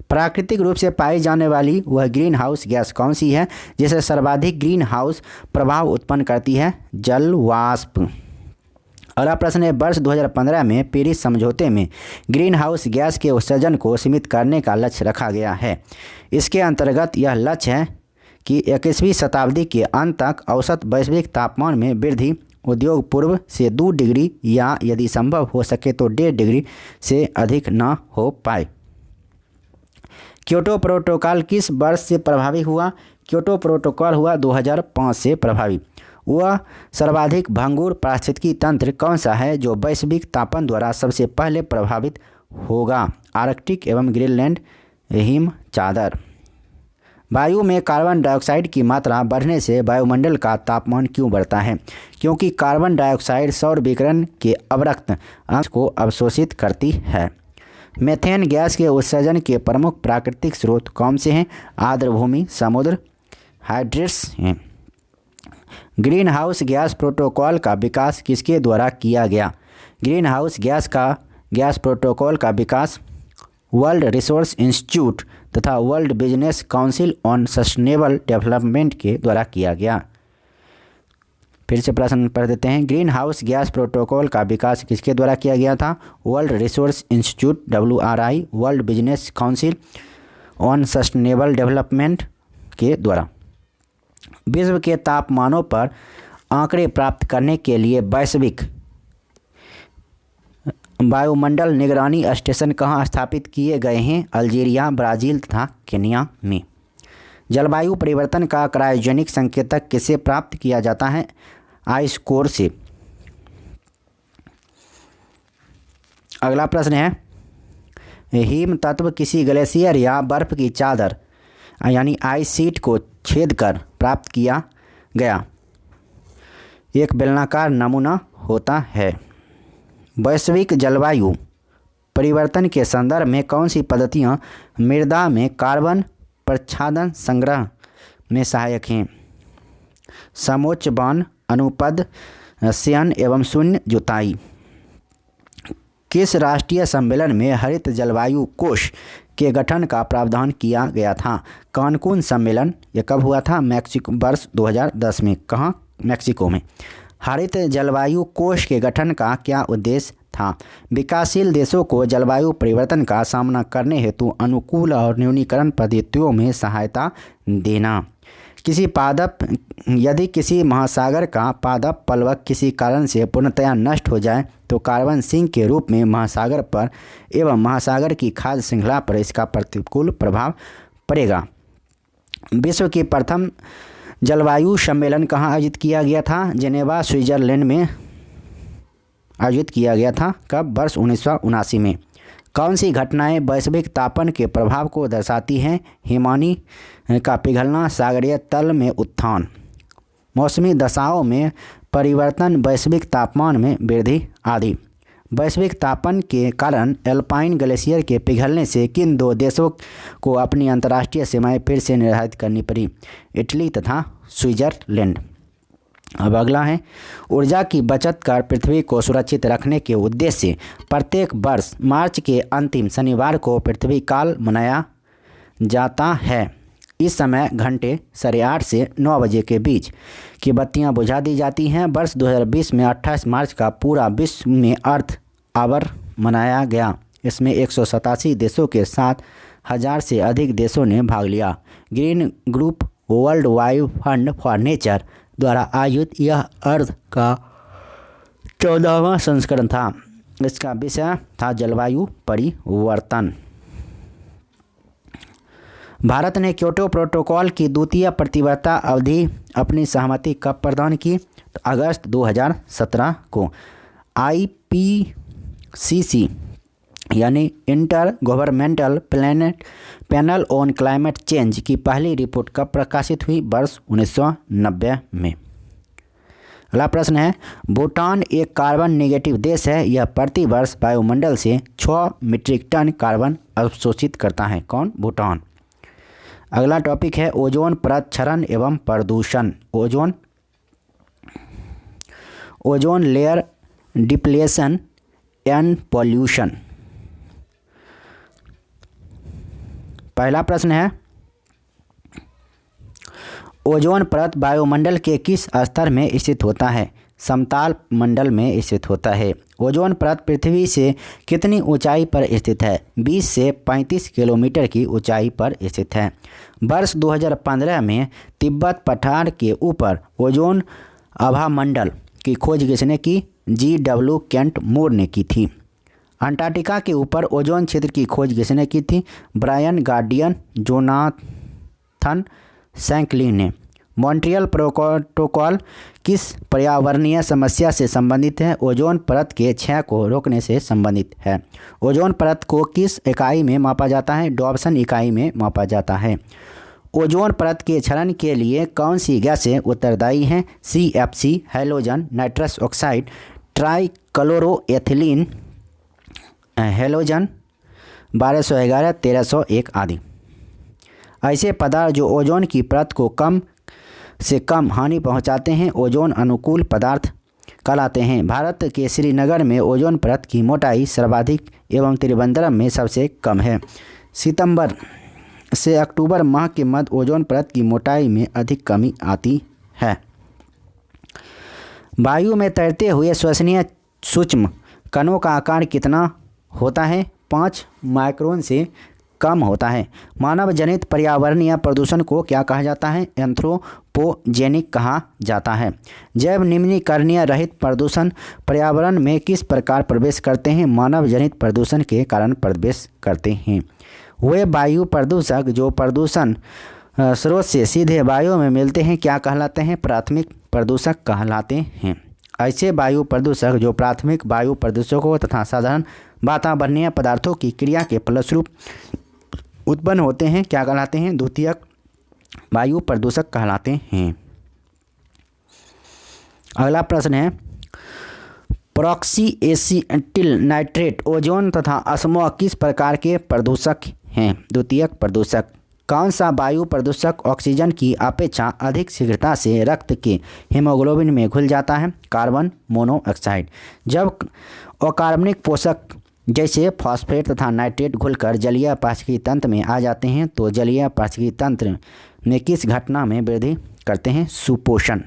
प्राकृतिक रूप से पाई जाने वाली वह ग्रीन हाउस गैस कौन सी है जिसे सर्वाधिक ग्रीन हाउस प्रभाव उत्पन्न करती है? जल वाष्प। अगला प्रश्न है, वर्ष 2015 में पेरिस समझौते में ग्रीन हाउस गैस के उत्सर्जन को सीमित करने का लक्ष्य रखा गया है। इसके अंतर्गत यह लक्ष्य है कि 21वीं शताब्दी के अंत तक औसत वैश्विक तापमान में वृद्धि उद्योग पूर्व से 2 डिग्री या यदि संभव हो सके तो 1.5 डिग्री से अधिक न हो पाए। क्योटो प्रोटोकॉल किस वर्ष से प्रभावी हुआ? क्योटो प्रोटोकॉल हुआ 2005 से प्रभावी। वह सर्वाधिक भंगुर पारिस्थितिकी तंत्र कौन सा है जो वैश्विक तापन द्वारा सबसे पहले प्रभावित होगा? आर्कटिक एवं ग्रीनलैंड हिम चादर। वायु में कार्बन डाइऑक्साइड की मात्रा बढ़ने से वायुमंडल का तापमान क्यों बढ़ता है? क्योंकि कार्बन डाइऑक्साइड सौर विकिरण के अवरक्त अंश को अवशोषित करती है। मीथेन गैस के उत्सर्जन के प्रमुख प्राकृतिक स्रोत कौन से हैं? आर्द्रभूमि, समुद्र, हाइड्रेट्स हैं। ग्रीन हाउस गैस प्रोटोकॉल का विकास किसके द्वारा किया गया? ग्रीन हाउस गैस प्रोटोकॉल का विकास वर्ल्ड रिसोर्स इंस्टीट्यूट तथा world business council on sustainable development के द्वारा किया गया। फिर से प्रश्न पढ़ देते हैं। ग्रीन हाउस गैस प्रोटोकॉल का विकास किसके द्वारा किया गया था? World resource institute WRI, world business council on sustainable development के द्वारा। विश्व के तापमानों पर आंकड़े प्राप्त करने के लिए वैश्विक वायुमंडल निगरानी स्टेशन कहाँ स्थापित किए गए हैं? अल्जीरिया, ब्राज़ील तथा केन्या में। जलवायु परिवर्तन का क्रायोजेनिक संकेतक किसे प्राप्त किया जाता है? आइस कोर से। अगला प्रश्न है, हिम तत्व किसी ग्लेशियर या बर्फ की चादर यानी आइस शीट को छेद कर प्राप्त किया गया एक बेलनाकार नमूना होता है। वैश्विक जलवायु परिवर्तन के संदर्भ में कौन सी पद्धतियाँ मृदा में कार्बन प्रच्छादन संग्रह में सहायक हैं? समोच्च बाण, अनुपद शयन एवं शून्य जुताई। किस राष्ट्रीय सम्मेलन में हरित जलवायु कोष के गठन का प्रावधान किया गया था? कानकून सम्मेलन। यह कब हुआ था? मैक्सिको, वर्ष 2010 में। कहाँ? मैक्सिको में। हरित जलवायु कोष के गठन का क्या उद्देश्य था? विकासशील देशों को जलवायु परिवर्तन का सामना करने हेतु अनुकूल और न्यूनीकरण पद्धतियों में सहायता देना। यदि किसी महासागर का पादप प्लवक किसी कारण से पूर्णतया नष्ट हो जाए तो कार्बन सिंक के रूप में महासागर पर एवं महासागर की खाद्य श्रृंखला पर इसका प्रतिकूल प्रभाव पड़ेगा। विश्व की प्रथम जलवायु सम्मेलन कहाँ आयोजित किया गया था? जेनेवा, स्विट्जरलैंड में आयोजित किया गया था। कब? वर्ष 1979 में। कौन सी घटनाएं वैश्विक तापन के प्रभाव को दर्शाती हैं? हिमानी का पिघलना, सागरीय तल में उत्थान, मौसमी दशाओं में परिवर्तन, वैश्विक तापमान में वृद्धि आदि। वैश्विक तापन के कारण एल्पाइन ग्लेशियर के पिघलने से किन दो देशों को अपनी अंतर्राष्ट्रीय सीमाएं फिर से निर्धारित करनी पड़ी? इटली तथा स्विट्जरलैंड। अब अगला है, ऊर्जा की बचत कर पृथ्वी को सुरक्षित रखने के उद्देश्य से प्रत्येक वर्ष मार्च के अंतिम शनिवार को पृथ्वी काल मनाया जाता है। इस समय घंटे 8:30 से 9 बजे के बीच की बत्तियां बुझा दी जाती हैं। वर्ष 2020 में 28 मार्च का पूरा विश्व में अर्थ आवर मनाया गया। इसमें 187 देशों के 7,000 से अधिक देशों ने भाग लिया। Green group world wide fund for nature द्वारा आयोजित यह अर्थ का 14वां संस्करण था। इसका विषय था जलवायु परिवर्तन। भारत ने क्योटो प्रोटोकॉल की द्वितीय प्रतिबद्धता अवधि अपनी सहमति कब प्रदान की? तो अगस्त 2017 को। IPCC यानी inter governmental panel on climate change की पहली रिपोर्ट कब प्रकाशित हुई? वर्ष 1990 में। अगला प्रश्न है, भूटान एक कार्बन नेगेटिव देश है। यह प्रति वर्ष वायुमंडल से 6 मीट्रिक टन कार्बन अवशोषित करता है। कौन? भूटान। अगला टॉपिक है ओजोन परत क्षरण एवं प्रदूषण। Ozone layer depletion and pollution. पहला प्रश्न है, ओजोन परत वायुमंडल के किस स्तर में स्थित होता है? समतल मंडल में स्थित होता है। ओजोन परत पृथ्वी से कितनी ऊंचाई पर स्थित है? 20 से 35 किलोमीटर की ऊंचाई पर स्थित है। वर्ष 2015 में तिब्बत पठार के ऊपर ओजोन आभामंडल की खोज किसने की? GW केंट मूर ने की थी। अंटार्कटिका के ऊपर ओजोन क्षेत्र की खोज किसने की थी? ब्रायन गार्डियन, जोनाथन सैंकलिन ने। मॉन्ट्रियल प्रोटोकॉल किस पर्यावरणीय समस्या से संबंधित है? ओजोन परत के क्षय को रोकने से संबंधित है। ओजोन परत को किस इकाई में मापा जाता है? डॉप्सन इकाई में मापा जाता है। ओजोन परत के क्षरण के लिए कौन सी गैसें उत्तरदायी हैं? CFC, halogen, nitrous oxide, trichloroethylene, halogen 1211, 1301 आदि। ऐसे पदार्थ जो ओजोन की परत को कम से कम हानि पहुंचाते हैं ओजोन अनुकूल पदार्थ कहलाते हैं। भारत के श्रीनगर में ओजोन परत की मोटाई सर्वाधिक एवं त्रिवेंद्रम में सबसे कम है। सितंबर से अक्टूबर माह के मध्य ओजोन परत की मोटाई में अधिक कमी आती है। वायु में तैरते हुए श्वसनीय सूक्ष्म कणों का आकार कितना होता है? 5 माइक्रोन से कम होता है। मानव जनित पर्यावरणीय प्रदूषण को क्या कहा जाता है? एंथ्रोपोजेनिक कहा जाता है। जैव निम्नीकरणीय रहित प्रदूषण पर्यावरण में किस प्रकार प्रवेश करते हैं? मानव जनित प्रदूषण के कारण प्रवेश करते हैं। वे वायु प्रदूषक जो प्रदूषण स्रोत से सीधे वायु में मिलते हैं क्या कहलाते हैं? प्राथमिक प्रदूषक कहलाते हैं। ऐसे वायु प्रदूषक जो प्राथमिक वायु प्रदूषकों तथा साधारण वातावरणीय पदार्थों की क्रिया के फलस्वरूप उत्पन्न होते हैं क्या कहलाते हैं? द्वितीयक वायु प्रदूषक कहलाते हैं। अगला प्रश्न है, प्रॉक्सी एसिटिल नाइट्रेट ओजोन तथा स्मॉग किस प्रकार के प्रदूषक हैं? द्वितीयक प्रदूषक। कौन सा वायु प्रदूषक ऑक्सीजन की अपेक्षा अधिक शीघ्रता से रक्त के हीमोग्लोबिन में घुल जाता है? Carbon monoxide. जब अकार्बनिक पोषक जैसे फॉस्फेट तथा नाइट्रेट घुलकर जलीय पाचकीय तंत्र में आ जाते हैं तो जलीय पाचकीय तंत्र में किस घटना में वृद्धि करते हैं? सुपोषण।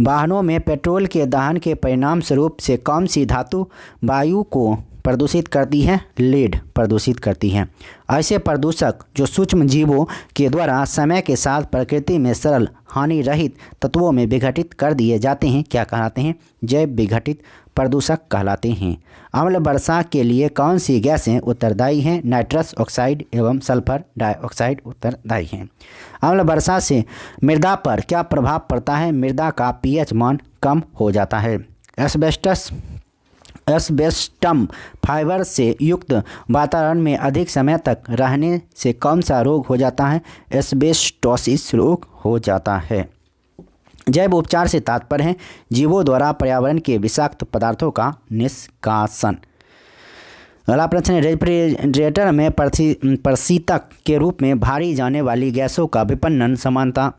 वाहनों में पेट्रोल के दहन के परिणाम स्वरूप से कौन सी धातु वायु को प्रदूषित करती है? लीड प्रदूषित करती है। ऐसे प्रदूषक जो सूक्ष्म जीवों के द्वारा समय के साथ प्रकृति में सरल हानि रहित तत्वों में विघटित कर दिए जाते हैं क्या कहलाते हैं? जैव विघटित प्रदूषक कहलाते हैं। अम्ल वर्षा के लिए कौन सी गैसें उत्तरदायी हैं? नाइट्रस ऑक्साइड एवं सल्फर डाइऑक्साइड उत्तरदायी हैं। अम्ल वर्षा से मृदा पर क्या प्रभाव पड़ता है? मृदा का पीएच मान कम हो जाता है। एस्बेस्टम फाइबर से युक्त वातावरण में अधिक समय तक रहने से कौन सा रोग हो जाता है? एस्बेस्टोसिस रोग हो जाता है। जैव उपचार से तात्पर्य है जीवों द्वारा पर्यावरण के विषाक्त पदार्थों का निष्कासन। अगला प्रश्न है, रेफ्रिजरेटर में प्रशीतक के रूप में भारी जाने वाली गैसों का विपणन समानता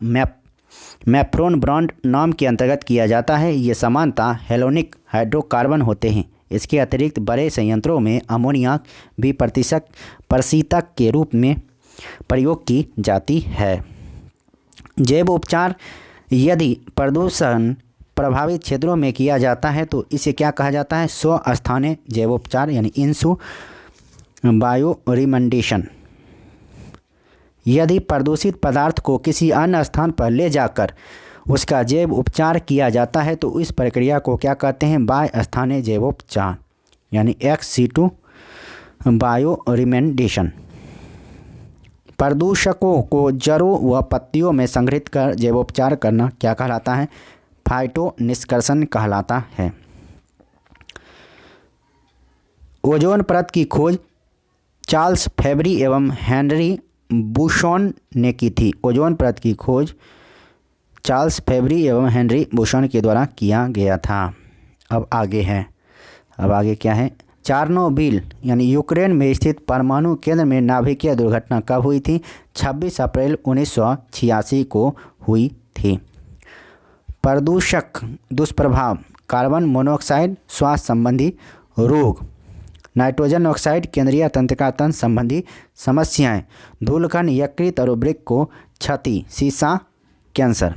मैफ्रोन ब्रांड नाम के अंतर्गत किया जाता है। ये समानता हेलोनिक हाइड्रोकार्बन होते हैं। इसके अतिरिक्त बड़े संयंत्रों में अमोनिया भी प्रशीतक के रूप में प्रयोग की जाती है। जैव उपचार यदि प्रदूषण प्रभावित क्षेत्रों में किया जाता है तो इसे क्या कहा जाता है? स्वस्थानीय जैवोपचार यानी इंसु बायो रिमंडेशन। यदि प्रदूषित पदार्थ को किसी अन्य स्थान पर ले जाकर उसका जैव उपचार किया जाता है तो इस प्रक्रिया को क्या कहते हैं? बाय-स्थानीय जैवोपचार यानी ex-situ बायो रिमेंडेशन। प्रदूषकों को जड़ों व पत्तियों में संग्रहित कर जैवोपचार करना क्या कहलाता है? फाइटो निष्कर्षण कहलाता है। ओजोन परत की खोज चार्ल्स फैबरी एवं हेनरी बुशॉन ने की थी। ओजोन परत की खोज चार्ल्स फैबरी एवं हेनरी बुशॉन के द्वारा किया गया था। अब आगे क्या है? चार्नोबिल यानी यूक्रेन में स्थित परमाणु केंद्र में नाभिकीय दुर्घटना कब हुई थी? 26 अप्रैल 1986 को हुई थी। प्रदूषक दुष्प्रभाव कार्बन मोनोऑक्साइड श्वास संबंधी रोग, नाइट्रोजन ऑक्साइड केंद्रीय तंत्रिका तंत्र संबंधी समस्याएं, धूलकण यकृत और वृक्क को क्षति, शीशा कैंसर।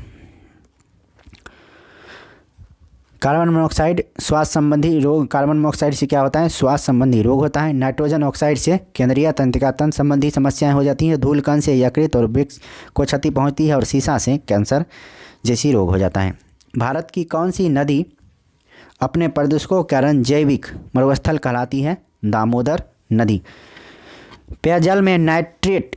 कार्बन मोनोऑक्साइड श्वास संबंधी रोग, कार्बन मोनोऑक्साइड से क्या होता है? श्वास संबंधी रोग होता है। नाइट्रोजन ऑक्साइड से केंद्रीय तंत्रिका तंत्र संबंधी समस्याएं हो जाती हैं। धूलकण से यकृत और वृक्क को क्षति पहुंचती है और शीशा से कैंसर जैसी रोग हो जाता है। भारत की कौन सी नदी अपने प्रदूषकों के कारण जैविक मरुस्थल कहलाती है? दामोदर नदी। पेयजल में नाइट्रेट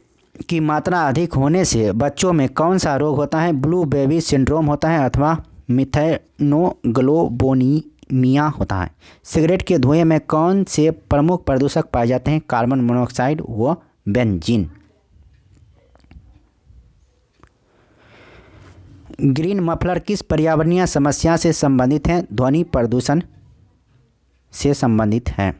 की मात्रा अधिक होने से बच्चों में कौन सा रोग होता है? ब्लू बेबी सिंड्रोम होता है अथवा मिथेनोग्लोबोनीमिया होता है। सिगरेट के धुएं में कौन से प्रमुख प्रदूषक पाए जाते हैं? कार्बन मोनोऑक्साइड व बेंजीन। ग्रीन मफलर किस पर्यावरणीय समस्या से संबंधित है? ध्वनि प्रदूषण से संबंधित है।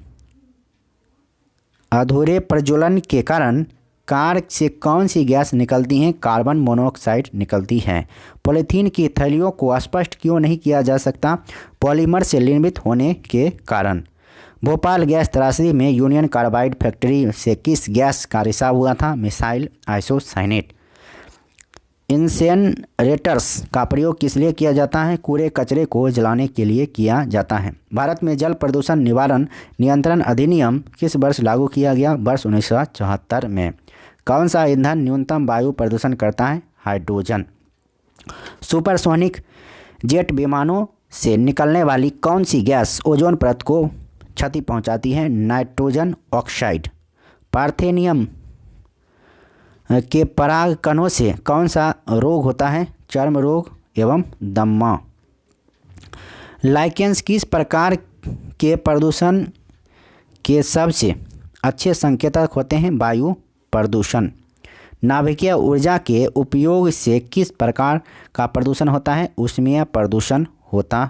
अधूरे प्रज्वलन के कारण कार से कौन सी गैस निकलती हैं? कार्बन मोनोऑक्साइड निकलती है। पॉलीथीन की थैलियों को स्पष्ट क्यों नहीं किया जा सकता? पॉलीमर से निर्मित होने के कारण। भोपाल गैस त्रासदी में यूनियन कार्बाइड फैक्ट्री से किस गैस का रिसाव हुआ था? Missile isocyanate. इंसेनरेटर्स का प्रयोग किस लिए किया जाता है? कूड़े कचरे को जलाने के लिए किया जाता है। भारत में जल प्रदूषण निवारण नियंत्रण अधिनियम किस वर्ष लागू किया गया? वर्ष 1974 में। कौन सा ईंधन न्यूनतम वायु प्रदूषण करता है? हाइड्रोजन। सुपरसोनिक जेट विमानों से निकलने वाली कौन सी गैस ओजोन परत को क्षति पहुंचाती है? Nitrogen oxide. पार्थेनियम के परागकणों से कौन सा रोग होता है? चर्म रोग एवं दम्मा। लाइकेंस किस प्रकार के प्रदूषण के सबसे अच्छे संकेतक होते हैं? वायु प्रदूषण। नाभिकीय ऊर्जा के उपयोग से किस प्रकार का प्रदूषण होता है? ऊष्मीय प्रदूषण होता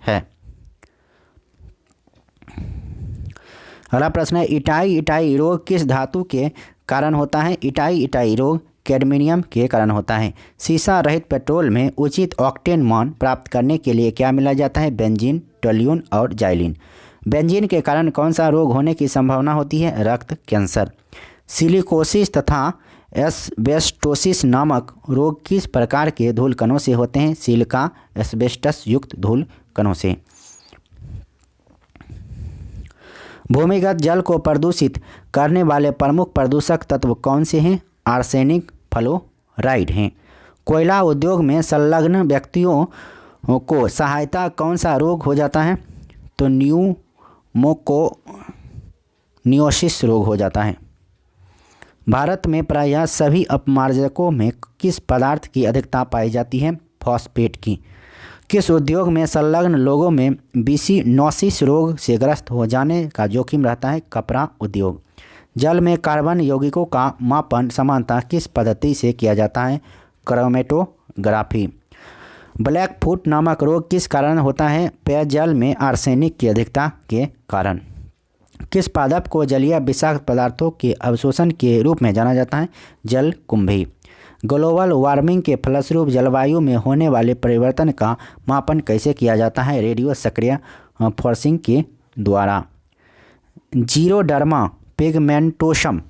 है। अगला प्रश्न है, इटाई रोग किस धातु के कारण होता है? इटाई रोग कैडमियम के कारण होता है। शीशा रहित पेट्रोल में उचित ऑक्टेन मान प्राप्त करने के लिए क्या मिलाया जाता है? बेंजीन, टोल्यून और जाइलिन। बेंजीन के कारण कौन सा रोग होने की संभावना होती है? रक्त कैंसर। सिलिकोसिस तथा एस्बेस्टोसिस नामक रोग किस प्रकार के धूल कणों से होते हैं? सिलिका एस्बेस्टस युक्त धूल कणों से। भूमिगत जल को प्रदूषित करने वाले प्रमुख प्रदूषक तत्व कौन से हैं? आर्सेनिक, फ्लोराइड हैं। कोयला उद्योग में संलग्न व्यक्तियों को सहायता कौन सा रोग हो जाता है? तो न्यूमोकोनियोसिस रोग हो जाता है। भारत में प्रायः सभी अपमार्जकों में किस पदार्थ की अधिकता पाई जाती है? फॉस्फेट की। किस उद्योग में संलग्न लोगों में बिसिनोसिस रोग से ग्रस्त हो जाने का जोखिम रहता है? कपड़ा उद्योग। जल में कार्बन यौगिकों का मापन समानता किस पद्धति से किया जाता है? क्रोमेटोग्राफी। ब्लैक फुट नामक रोग किस कारण होता है? पेयजल में आर्सेनिक की अधिकता के कारण। किस पादप को जलीय विषाक्त पदार्थों के अवशोषण के रूप में जाना जाता है? जलकुंभी। ग्लोबल वार्मिंग के फलस्वरूप जलवायु में होने वाले परिवर्तन का मापन कैसे किया जाता है? रेडियो सक्रिय फोर्सिंग के द्वारा। जीरोडर्मा पिगमेंटोसम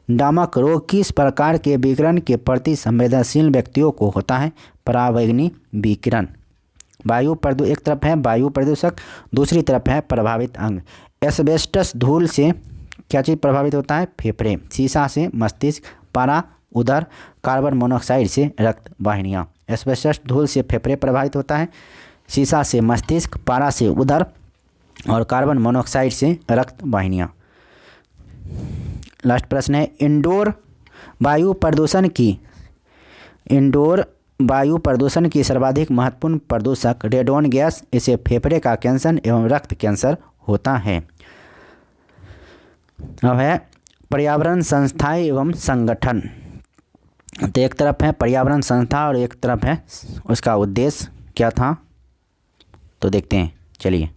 नामक रोग किस प्रकार के विकिरण के प्रति संवेदनशील व्यक्तियों को होता है? पराबैंगनी विकिरण। एक तरफ है वायु प्रदूषक, दूसरी तरफ है प्रभावित अंग। एस्बेस्टस धूल से क्या चीज़ प्रभावित होता है? फेफड़े। शीशा से मस्तिष्क, पारा उदर, कार्बन मोनोऑक्साइड से रक्त वाहिनियाँ। एस्बेस्टस धूल से फेफड़े प्रभावित होता है, शीशा से मस्तिष्क, पारा से उदर और कार्बन मोनोऑक्साइड से रक्त वाहिनियाँ। लास्ट प्रश्न है इंडोर वायु प्रदूषण की सर्वाधिक महत्वपूर्ण प्रदूषक रेडोन गैस। इसे फेफड़े का कैंसर एवं रक्त कैंसर होता है। अब है पर्यावरण संस्थाएं एवं संगठन। तो एक तरफ है पर्यावरण संस्था और एक तरफ है उसका उद्देश्य क्या था, तो देखते हैं। चलिए,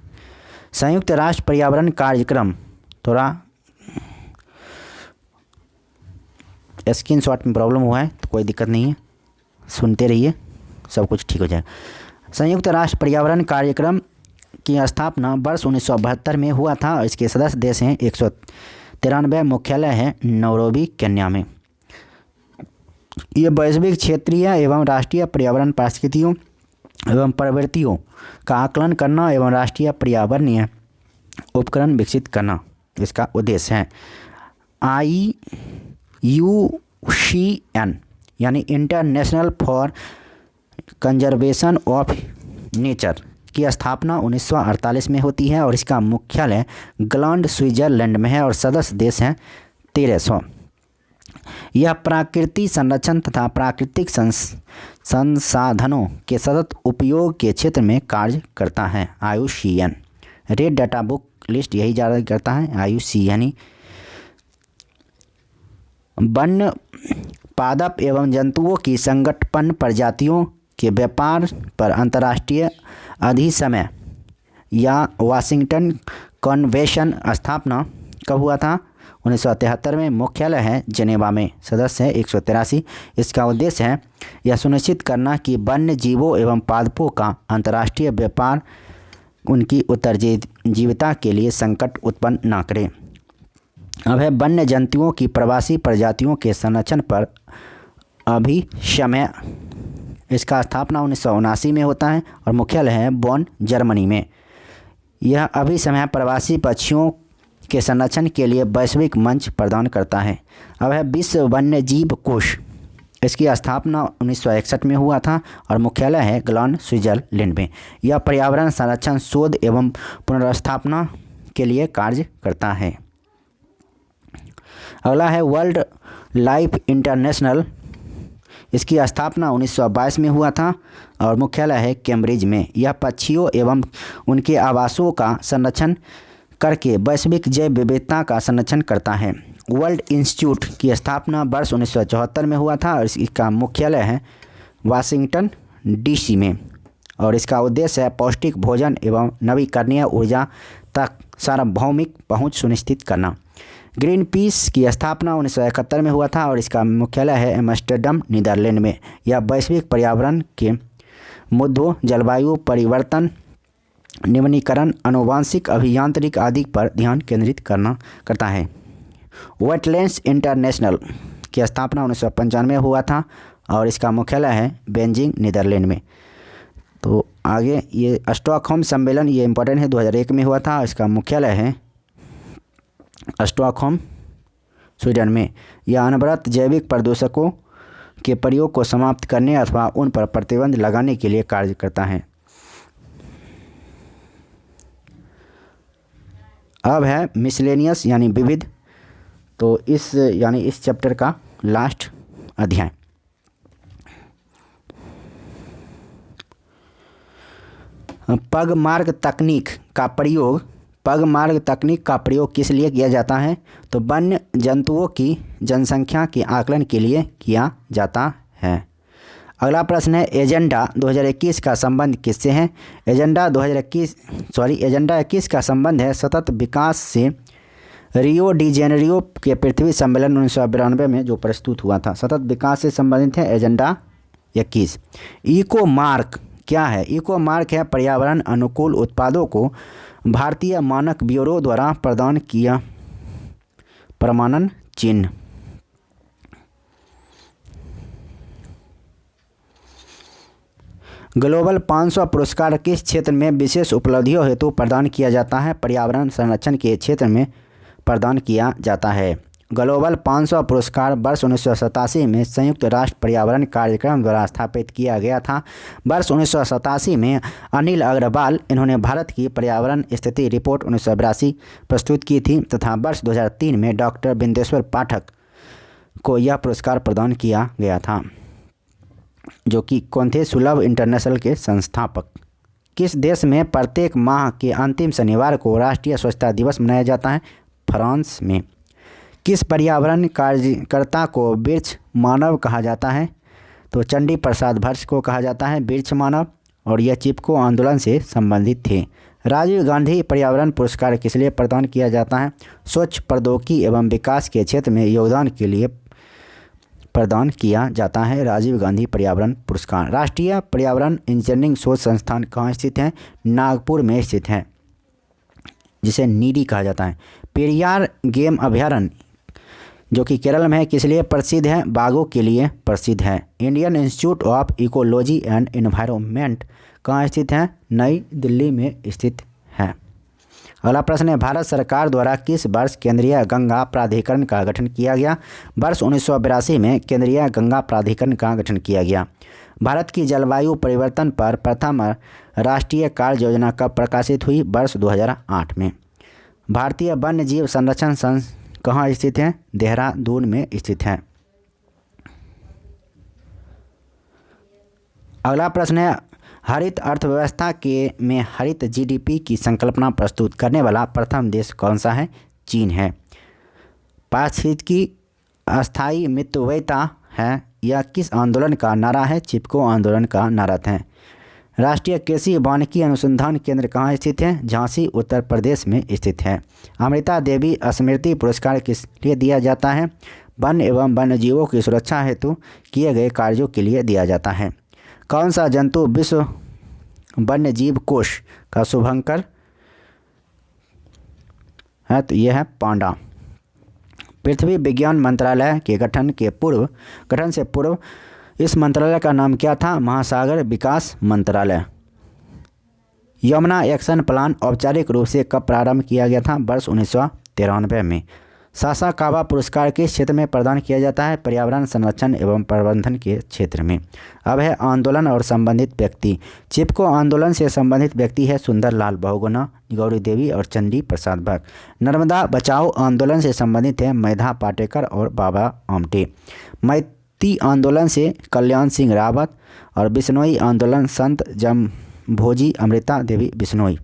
संयुक्त राष्ट्र पर्यावरण कार्यक्रम, थोड़ा स्क्रीनशॉट में प्रॉब्लम हुआ है तो कोई दिक्कत नहीं है, सुनते रहिए, सब कुछ ठीक हो जाएगा। संयुक्त राष्ट्र पर्यावरण कार्यक्रम की स्थापना वर्ष 1972 में हुआ था और इसके सदस्य देश हैं 193। मुख्यालय है नैरोबी, केन्या में। ये वैश्विक, क्षेत्रीय एवं राष्ट्रीय पर्यावरण परिस्थितियों एवं प्रवृत्तियों का आकलन करना एवं राष्ट्रीय पर्यावरणीय उपकरण विकसित करना इसका उद्देश्य है। IUCN यानी international for conservation of nature की स्थापना 1948 में होती है और इसका मुख्यालय ग्लैंड, स्विट्जरलैंड में है और सदस्य देश हैं 1300। यह प्राकृतिक संरक्षण तथा प्राकृतिक संसाधनों के सतत उपयोग के क्षेत्र में कार्य करता है। IUCN red data book list यही जारी करता है। IUCN वन्य पादप एवं जंतुओं की संकटपन्न प्रजातियों के व्यापार पर अंतर्राष्ट्रीय अधिसमय या वाशिंगटन कन्वेंशन स्थापना कब हुआ था? 1973 में। मुख्यालय है जेनेवा में, सदस्य है 183। इसका उद्देश्य है यह सुनिश्चित करना कि वन्य जीवों एवं पादपों का अंतर्राष्ट्रीय व्यापार उनकी उत्तरजीविता के लिए संकट उत्पन्न न करे। अब है वन्य जंतुओं की प्रवासी प्रजातियों के संरक्षण पर अभिसमय। इसका स्थापना 1979 में होता है और मुख्यालय है बॉन, जर्मनी में। यह अभिसमय प्रवासी पक्षियों के संरक्षण के लिए वैश्विक मंच प्रदान करता है। अब है विश्व वन्य जीव कोष। इसकी स्थापना 1961 में हुआ था और मुख्यालय है ग्लैंड, स्विट्जरलैंड में। यह पर्यावरण संरक्षण, शोध एवं पुनर्स्थापना के लिए कार्य करता है। अगला है वर्ल्ड लाइफ इंटरनेशनल। इसकी स्थापना 1922 में हुआ था और मुख्यालय है कैम्ब्रिज में। यह पक्षियों एवं उनके आवासों का संरक्षण करके वैश्विक जैव विविधता का संरक्षण करता है। वर्ल्ड इंस्टीट्यूट की स्थापना वर्ष 1974 में हुआ था और इसका मुख्यालय है वाशिंगटन DC में और इसका उद्देश्य है पौष्टिक भोजन एवं नवीकरणीय ऊर्जा तक सार्वभौमिक पहुंच सुनिश्चित करना। ग्रीन पीस की स्थापना 1971 में हुआ था और इसका मुख्यालय है एम्स्टर्डम, नीदरलैंड में। यह वैश्विक पर्यावरण के मुद्दों, जलवायु परिवर्तन, निम्नीकरण, आनुवंशिक अभियांत्रिक आदि पर ध्यान केंद्रित करता है। वेटलैंड्स इंटरनेशनल की स्थापना 1995 में हुआ था और इसका मुख्यालय है बेजिंग, नीदरलैंड में। तो आगे ये स्टॉकहोम सम्मेलन, ये इम्पोर्टेंट है, 2001 में हुआ था। इसका मुख्यालय है स्टॉकहोम, स्वीडन में। यह अनवरत जैविक प्रदूषकों के प्रयोग को समाप्त करने अथवा उन पर प्रतिबंध लगाने के लिए कार्य करता है। अब है मिसलेनियस यानी विविध। तो इस चैप्टर का लास्ट अध्याय। पगमार्ग तकनीक का प्रयोग किस लिए किया जाता है? तो वन्य जंतुओं की जनसंख्या के आकलन के लिए किया जाता है। अगला प्रश्न है एजेंडा 2021 का संबंध किससे है? एजेंडा 21 का संबंध है सतत विकास से। रियो डी जेनेरियो के पृथ्वी सम्मेलन 1992 में जो प्रस्तुत हुआ था, सतत विकास से संबंधित है एजेंडा 21। इको मार्क क्या है? इको मार्क है पर्यावरण अनुकूल उत्पादों को भारतीय मानक ब्यूरो द्वारा प्रदान किया प्रमाणन चिन्ह। ग्लोबल 500 पुरस्कार किस क्षेत्र में विशेष उपलब्धियों हेतु प्रदान किया जाता है? पर्यावरण संरक्षण के क्षेत्र में प्रदान किया जाता है। ग्लोबल 500 पुरस्कार वर्ष 1987 में संयुक्त राष्ट्र पर्यावरण कार्यक्रम द्वारा स्थापित किया गया था। वर्ष 1987 में अनिल अग्रवाल, इन्होंने भारत की पर्यावरण स्थिति रिपोर्ट 1982 प्रस्तुत की थी तथा वर्ष 2003 में डॉक्टर बिंदेश्वर पाठक को यह पुरस्कार प्रदान किया गया था, जो कि कौन थे? सुलभ इंटरनेशनल के संस्थापक। किस देश में प्रत्येक माह के अंतिम शनिवार को राष्ट्रीय स्वच्छता दिवस मनाया जाता है? फ्रांस में। किस पर्यावरण कार्यकर्ता को वृक्ष मानव कहा जाता है? तो चंडी प्रसाद भट्ट को कहा जाता है वृक्ष मानव, और यह चिपको आंदोलन से संबंधित थे। राजीव गांधी पर्यावरण पुरस्कार किस लिए प्रदान किया जाता है? स्वच्छ प्रौद्योगिकी एवं विकास के क्षेत्र में योगदान के लिए प्रदान किया जाता है राजीव गांधी पर्यावरण पुरस्कार। राष्ट्रीय पर्यावरण इंजीनियरिंग शोध संस्थान कहाँ स्थित है? नागपुर में स्थित है, जिसे नीडी कहा जाता है। पेरियार गेम अभयारण्य जो कि केरल में है, किस लिए प्रसिद्ध है? बाघों के लिए प्रसिद्ध है। Indian institute of ecology and environment कहाँ स्थित है? नई दिल्ली में स्थित है। अगला प्रश्न है भारत सरकार द्वारा किस वर्ष केंद्रीय गंगा प्राधिकरण का गठन किया गया? वर्ष 1982 में केंद्रीय गंगा प्राधिकरण का गठन किया गया। भारत की जलवायु परिवर्तन पर प्रथम राष्ट्रीय कार्य योजना कब प्रकाशित हुई? वर्ष 2008 में। भारतीय वन्य जीव संरक्षण संघ कहाँ स्थित है? देहरादून में स्थित है। अगला प्रश्न है हरित अर्थव्यवस्था में हरित जीडीपी की संकल्पना प्रस्तुत करने वाला प्रथम देश कौन सा है? चीन है। पारिस्थितिकी अस्थायी मितव्ययिता है, यह किस आंदोलन का नारा है? चिपको आंदोलन का नारा है। राष्ट्रीय कृषि वानिकी अनुसंधान केंद्र कहाँ स्थित है? झांसी, उत्तर प्रदेश में स्थित है। अमृता देवी स्मृति पुरस्कार किस लिए दिया जाता है? वन एवं वन्यजीवों की सुरक्षा हेतु किए गए कार्यों के लिए दिया जाता है। कौन सा जंतु विश्व वन्यजीव कोष का शुभंकर है? तो यह है पांडा। पृथ्वी विज्ञान मंत्रालय के गठन से पूर्व इस मंत्रालय का नाम क्या था? महासागर विकास मंत्रालय। यमुना एक्शन प्लान औपचारिक रूप से कब प्रारंभ किया गया था? वर्ष 1993 में। सासाकावा पुरस्कार किस क्षेत्र में प्रदान किया जाता है? पर्यावरण संरक्षण एवं प्रबंधन के क्षेत्र में। अब है आंदोलन और संबंधित व्यक्ति। चिपको आंदोलन से संबंधित व्यक्ति है सुंदरलाल बहुगुणा, गौरी देवी और चंडी प्रसाद भट्ट। नर्मदा बचाओ आंदोलन से संबंधित है मेधा पाटेकर और बाबा आमटे। मैती आंदोलन से कल्याण सिंह रावत और बिश्नोई आंदोलन संत जमभोजी अमृता देवी बिश्नोई।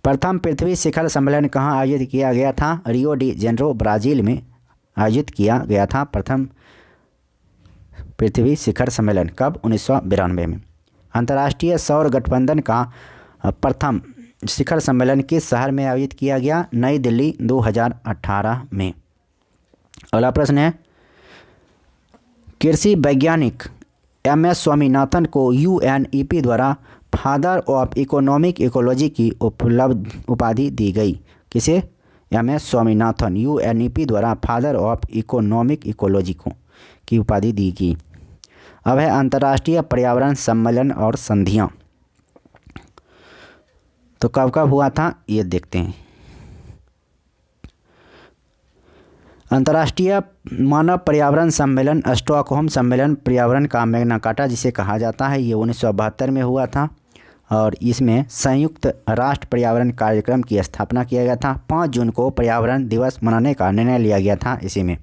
प्रथम पृथ्वी शिखर सम्मेलन कहाँ आयोजित किया गया था? रियो डी जेनेरो, ब्राज़ील में आयोजित किया गया था प्रथम पृथ्वी शिखर सम्मेलन। कब? 1992 में। अंतर्राष्ट्रीय सौर गठबंधन का प्रथम शिखर सम्मेलन किस शहर में आयोजित किया गया? नई दिल्ली, 2018 में। अगला प्रश्न है कृषि वैज्ञानिक MS स्वामीनाथन को UNEP द्वारा फादर ऑफ इकोनॉमिक इकोलॉजी की उपाधि दी गई। किसे? MS स्वामीनाथन UNEP द्वारा फादर ऑफ इकोनॉमिक इकोलॉजी की उपाधि दी गई। अब है अंतर्राष्ट्रीय पर्यावरण सम्मेलन और संधियाँ। तो कब कब हुआ था ये देखते हैं। अंतर्राष्ट्रीय मानव पर्यावरण सम्मेलन स्टॉकहोम सम्मेलन पर्यावरण का मैग्ना कार्टा जिसे कहा जाता है, ये 1972 में हुआ था और इसमें संयुक्त राष्ट्र पर्यावरण कार्यक्रम की स्थापना किया गया था। 5 जून को पर्यावरण दिवस मनाने का निर्णय लिया गया था इसी में।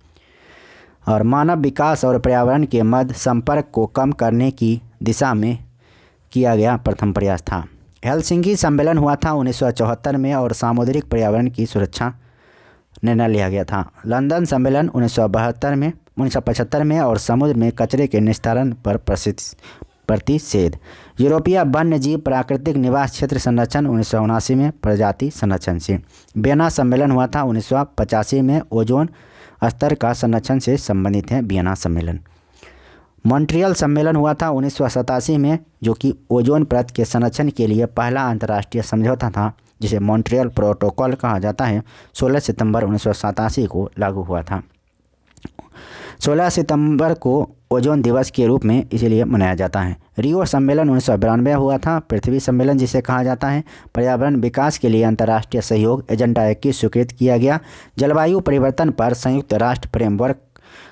और मानव विकास और पर्यावरण के मध्य संपर्क को कम करने की दिशा में किया गया प्रथम प्रयास था। हेलसिंकी सम्मेलन हुआ था 1974 में और सामुद्रिक पर्यावरण की सुरक्षा निर्णय लिया गया था। लंदन सम्मेलन 1975 में और समुद्र में कचरे के निस्तारण पर प्रतिषेध। यूरोपीय वन्य जीव प्राकृतिक निवास क्षेत्र संरक्षण 1979 में प्रजाति संरक्षण से। वियना सम्मेलन हुआ था 1985 में ओजोन स्तर का संरक्षण से संबंधित है वियना सम्मेलन। मॉन्ट्रियल सम्मेलन हुआ था 1987 में जो कि ओजोन परत के संरक्षण के लिए पहला अंतर्राष्ट्रीय समझौता था जिसे मॉन्ट्रियल प्रोटोकॉल कहा जाता है। 16 सितंबर 1987 को लागू हुआ था। 16 सितंबर को ओजोन दिवस के रूप में इसीलिए मनाया जाता है। रियो सम्मेलन 1992 हुआ था। पृथ्वी सम्मेलन जिसे कहा जाता है पर्यावरण विकास के लिए अंतर्राष्ट्रीय सहयोग एजेंडा 21 स्वीकृत किया गया। जलवायु परिवर्तन पर संयुक्त राष्ट्र फ्रेमवर्क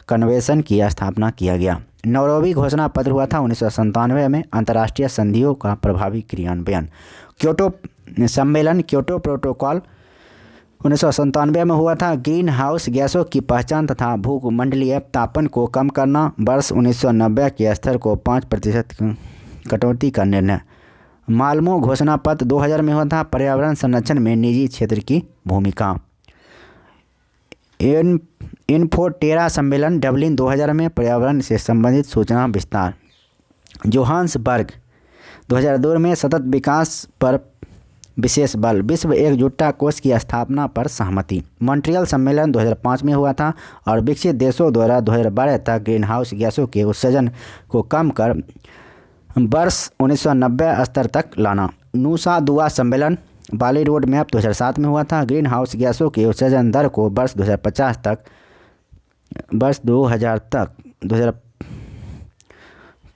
कन्वेंशन की स्थापना किया गया। नैरोबी घोषणा पत्र हुआ था 1997 में अंतर्राष्ट्रीय संधियों का प्रभावी क्रियान्वयन। क्योटो सम्मेलन क्योटो प्रोटोकॉल 1997 में हुआ था। ग्रीन हाउस गैसों की पहचान तथा भूमंडलीय तापन को कम करना। वर्ष 1990 के स्तर को 5% कटौती का निर्णय। माल्मो घोषणा पत्र 2000 में हुआ था। पर्यावरण संरक्षण में निजी क्षेत्र की भूमिका। इन्फोटेरा सम्मेलन डबलिन 2000 में पर्यावरण से संबंधित सूचना विस्तार। जोहान्सबर्ग 2002 में सतत विकास पर विशेष बल। विश्व एकजुटता कोष की स्थापना पर सहमति। मॉन्ट्रियल सम्मेलन 2005 में हुआ था और विकसित देशों द्वारा 2012 तक ग्रीन हाउस गैसों के उत्सर्जन को कम कर वर्ष 1990 स्तर तक लाना। नूसा दुआ सम्मेलन बाली रोड मैप 2007 में हुआ था। ग्रीन हाउस गैसों के उत्सर्जन दर को वर्ष 2000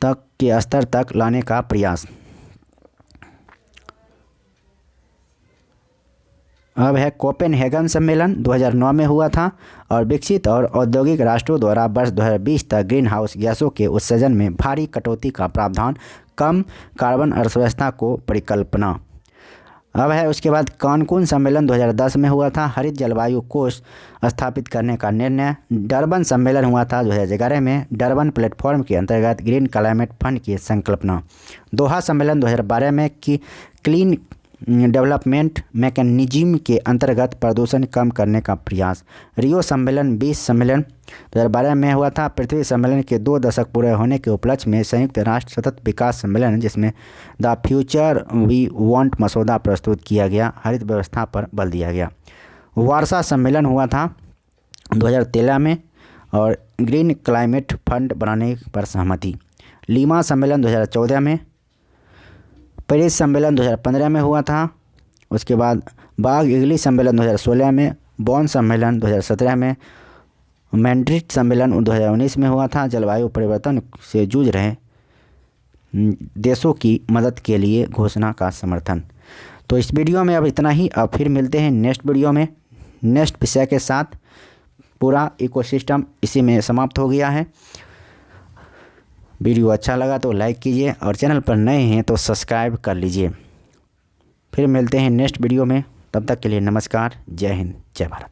तक के स्तर तक लाने का प्रयास। अब है कोपेनहेगन सम्मेलन 2009 में हुआ था और विकसित और औद्योगिक राष्ट्रों द्वारा वर्ष 2020 तक ग्रीन हाउस गैसों के उत्सर्जन में भारी कटौती का प्रावधान, कम कार्बन अर्थव्यवस्था को परिकल्पना। अब है उसके बाद कानकुन सम्मेलन 2010 में हुआ था। हरित जलवायु कोष स्थापित करने का निर्णय। डरबन सम्मेलन हुआ था 2011 में। डरबन प्लेटफॉर्म के अंतर्गत ग्रीन क्लाइमेट फंड की संकल्पना। दोहा सम्मेलन 2012 में कि क्लीन डेवलपमेंट मैकेनिज्म के अंतर्गत प्रदूषण कम करने का प्रयास। रियो सम्मेलन 20 सम्मेलन 2012 में हुआ था। पृथ्वी सम्मेलन के 2 दशक पूरे होने के उपलक्ष्य में संयुक्त राष्ट्र सतत विकास सम्मेलन जिसमें द फ्यूचर वी वांट मसौदा प्रस्तुत किया गया। हरित व्यवस्था पर बल दिया गया। वार्सा सम्मेलन हुआ था 2013 में और ग्रीन क्लाइमेट फंड बनाने पर सहमति। लीमा सम्मेलन 2014 में। पेरिस सम्मेलन 2015 में हुआ था। उसके बाद बाग इगली सम्मेलन 2016 में। बॉन सम्मेलन 2017 में। मैड्रिड सम्मेलन 2019 में हुआ था। जलवायु परिवर्तन से जूझ रहे देशों की मदद के लिए घोषणा का समर्थन। तो इस वीडियो में अब इतना ही। अब फिर मिलते हैं नेक्स्ट वीडियो में नेक्स्ट विषय के साथ। पूरा इकोसिस्टम इसी में समाप्त हो गया है। वीडियो अच्छा लगा तो लाइक कीजिए और चैनल पर नए हैं तो सब्सक्राइब कर लीजिए। फिर मिलते हैं नेक्स्ट वीडियो में। तब तक के लिए नमस्कार। जय हिंद, जय भारत।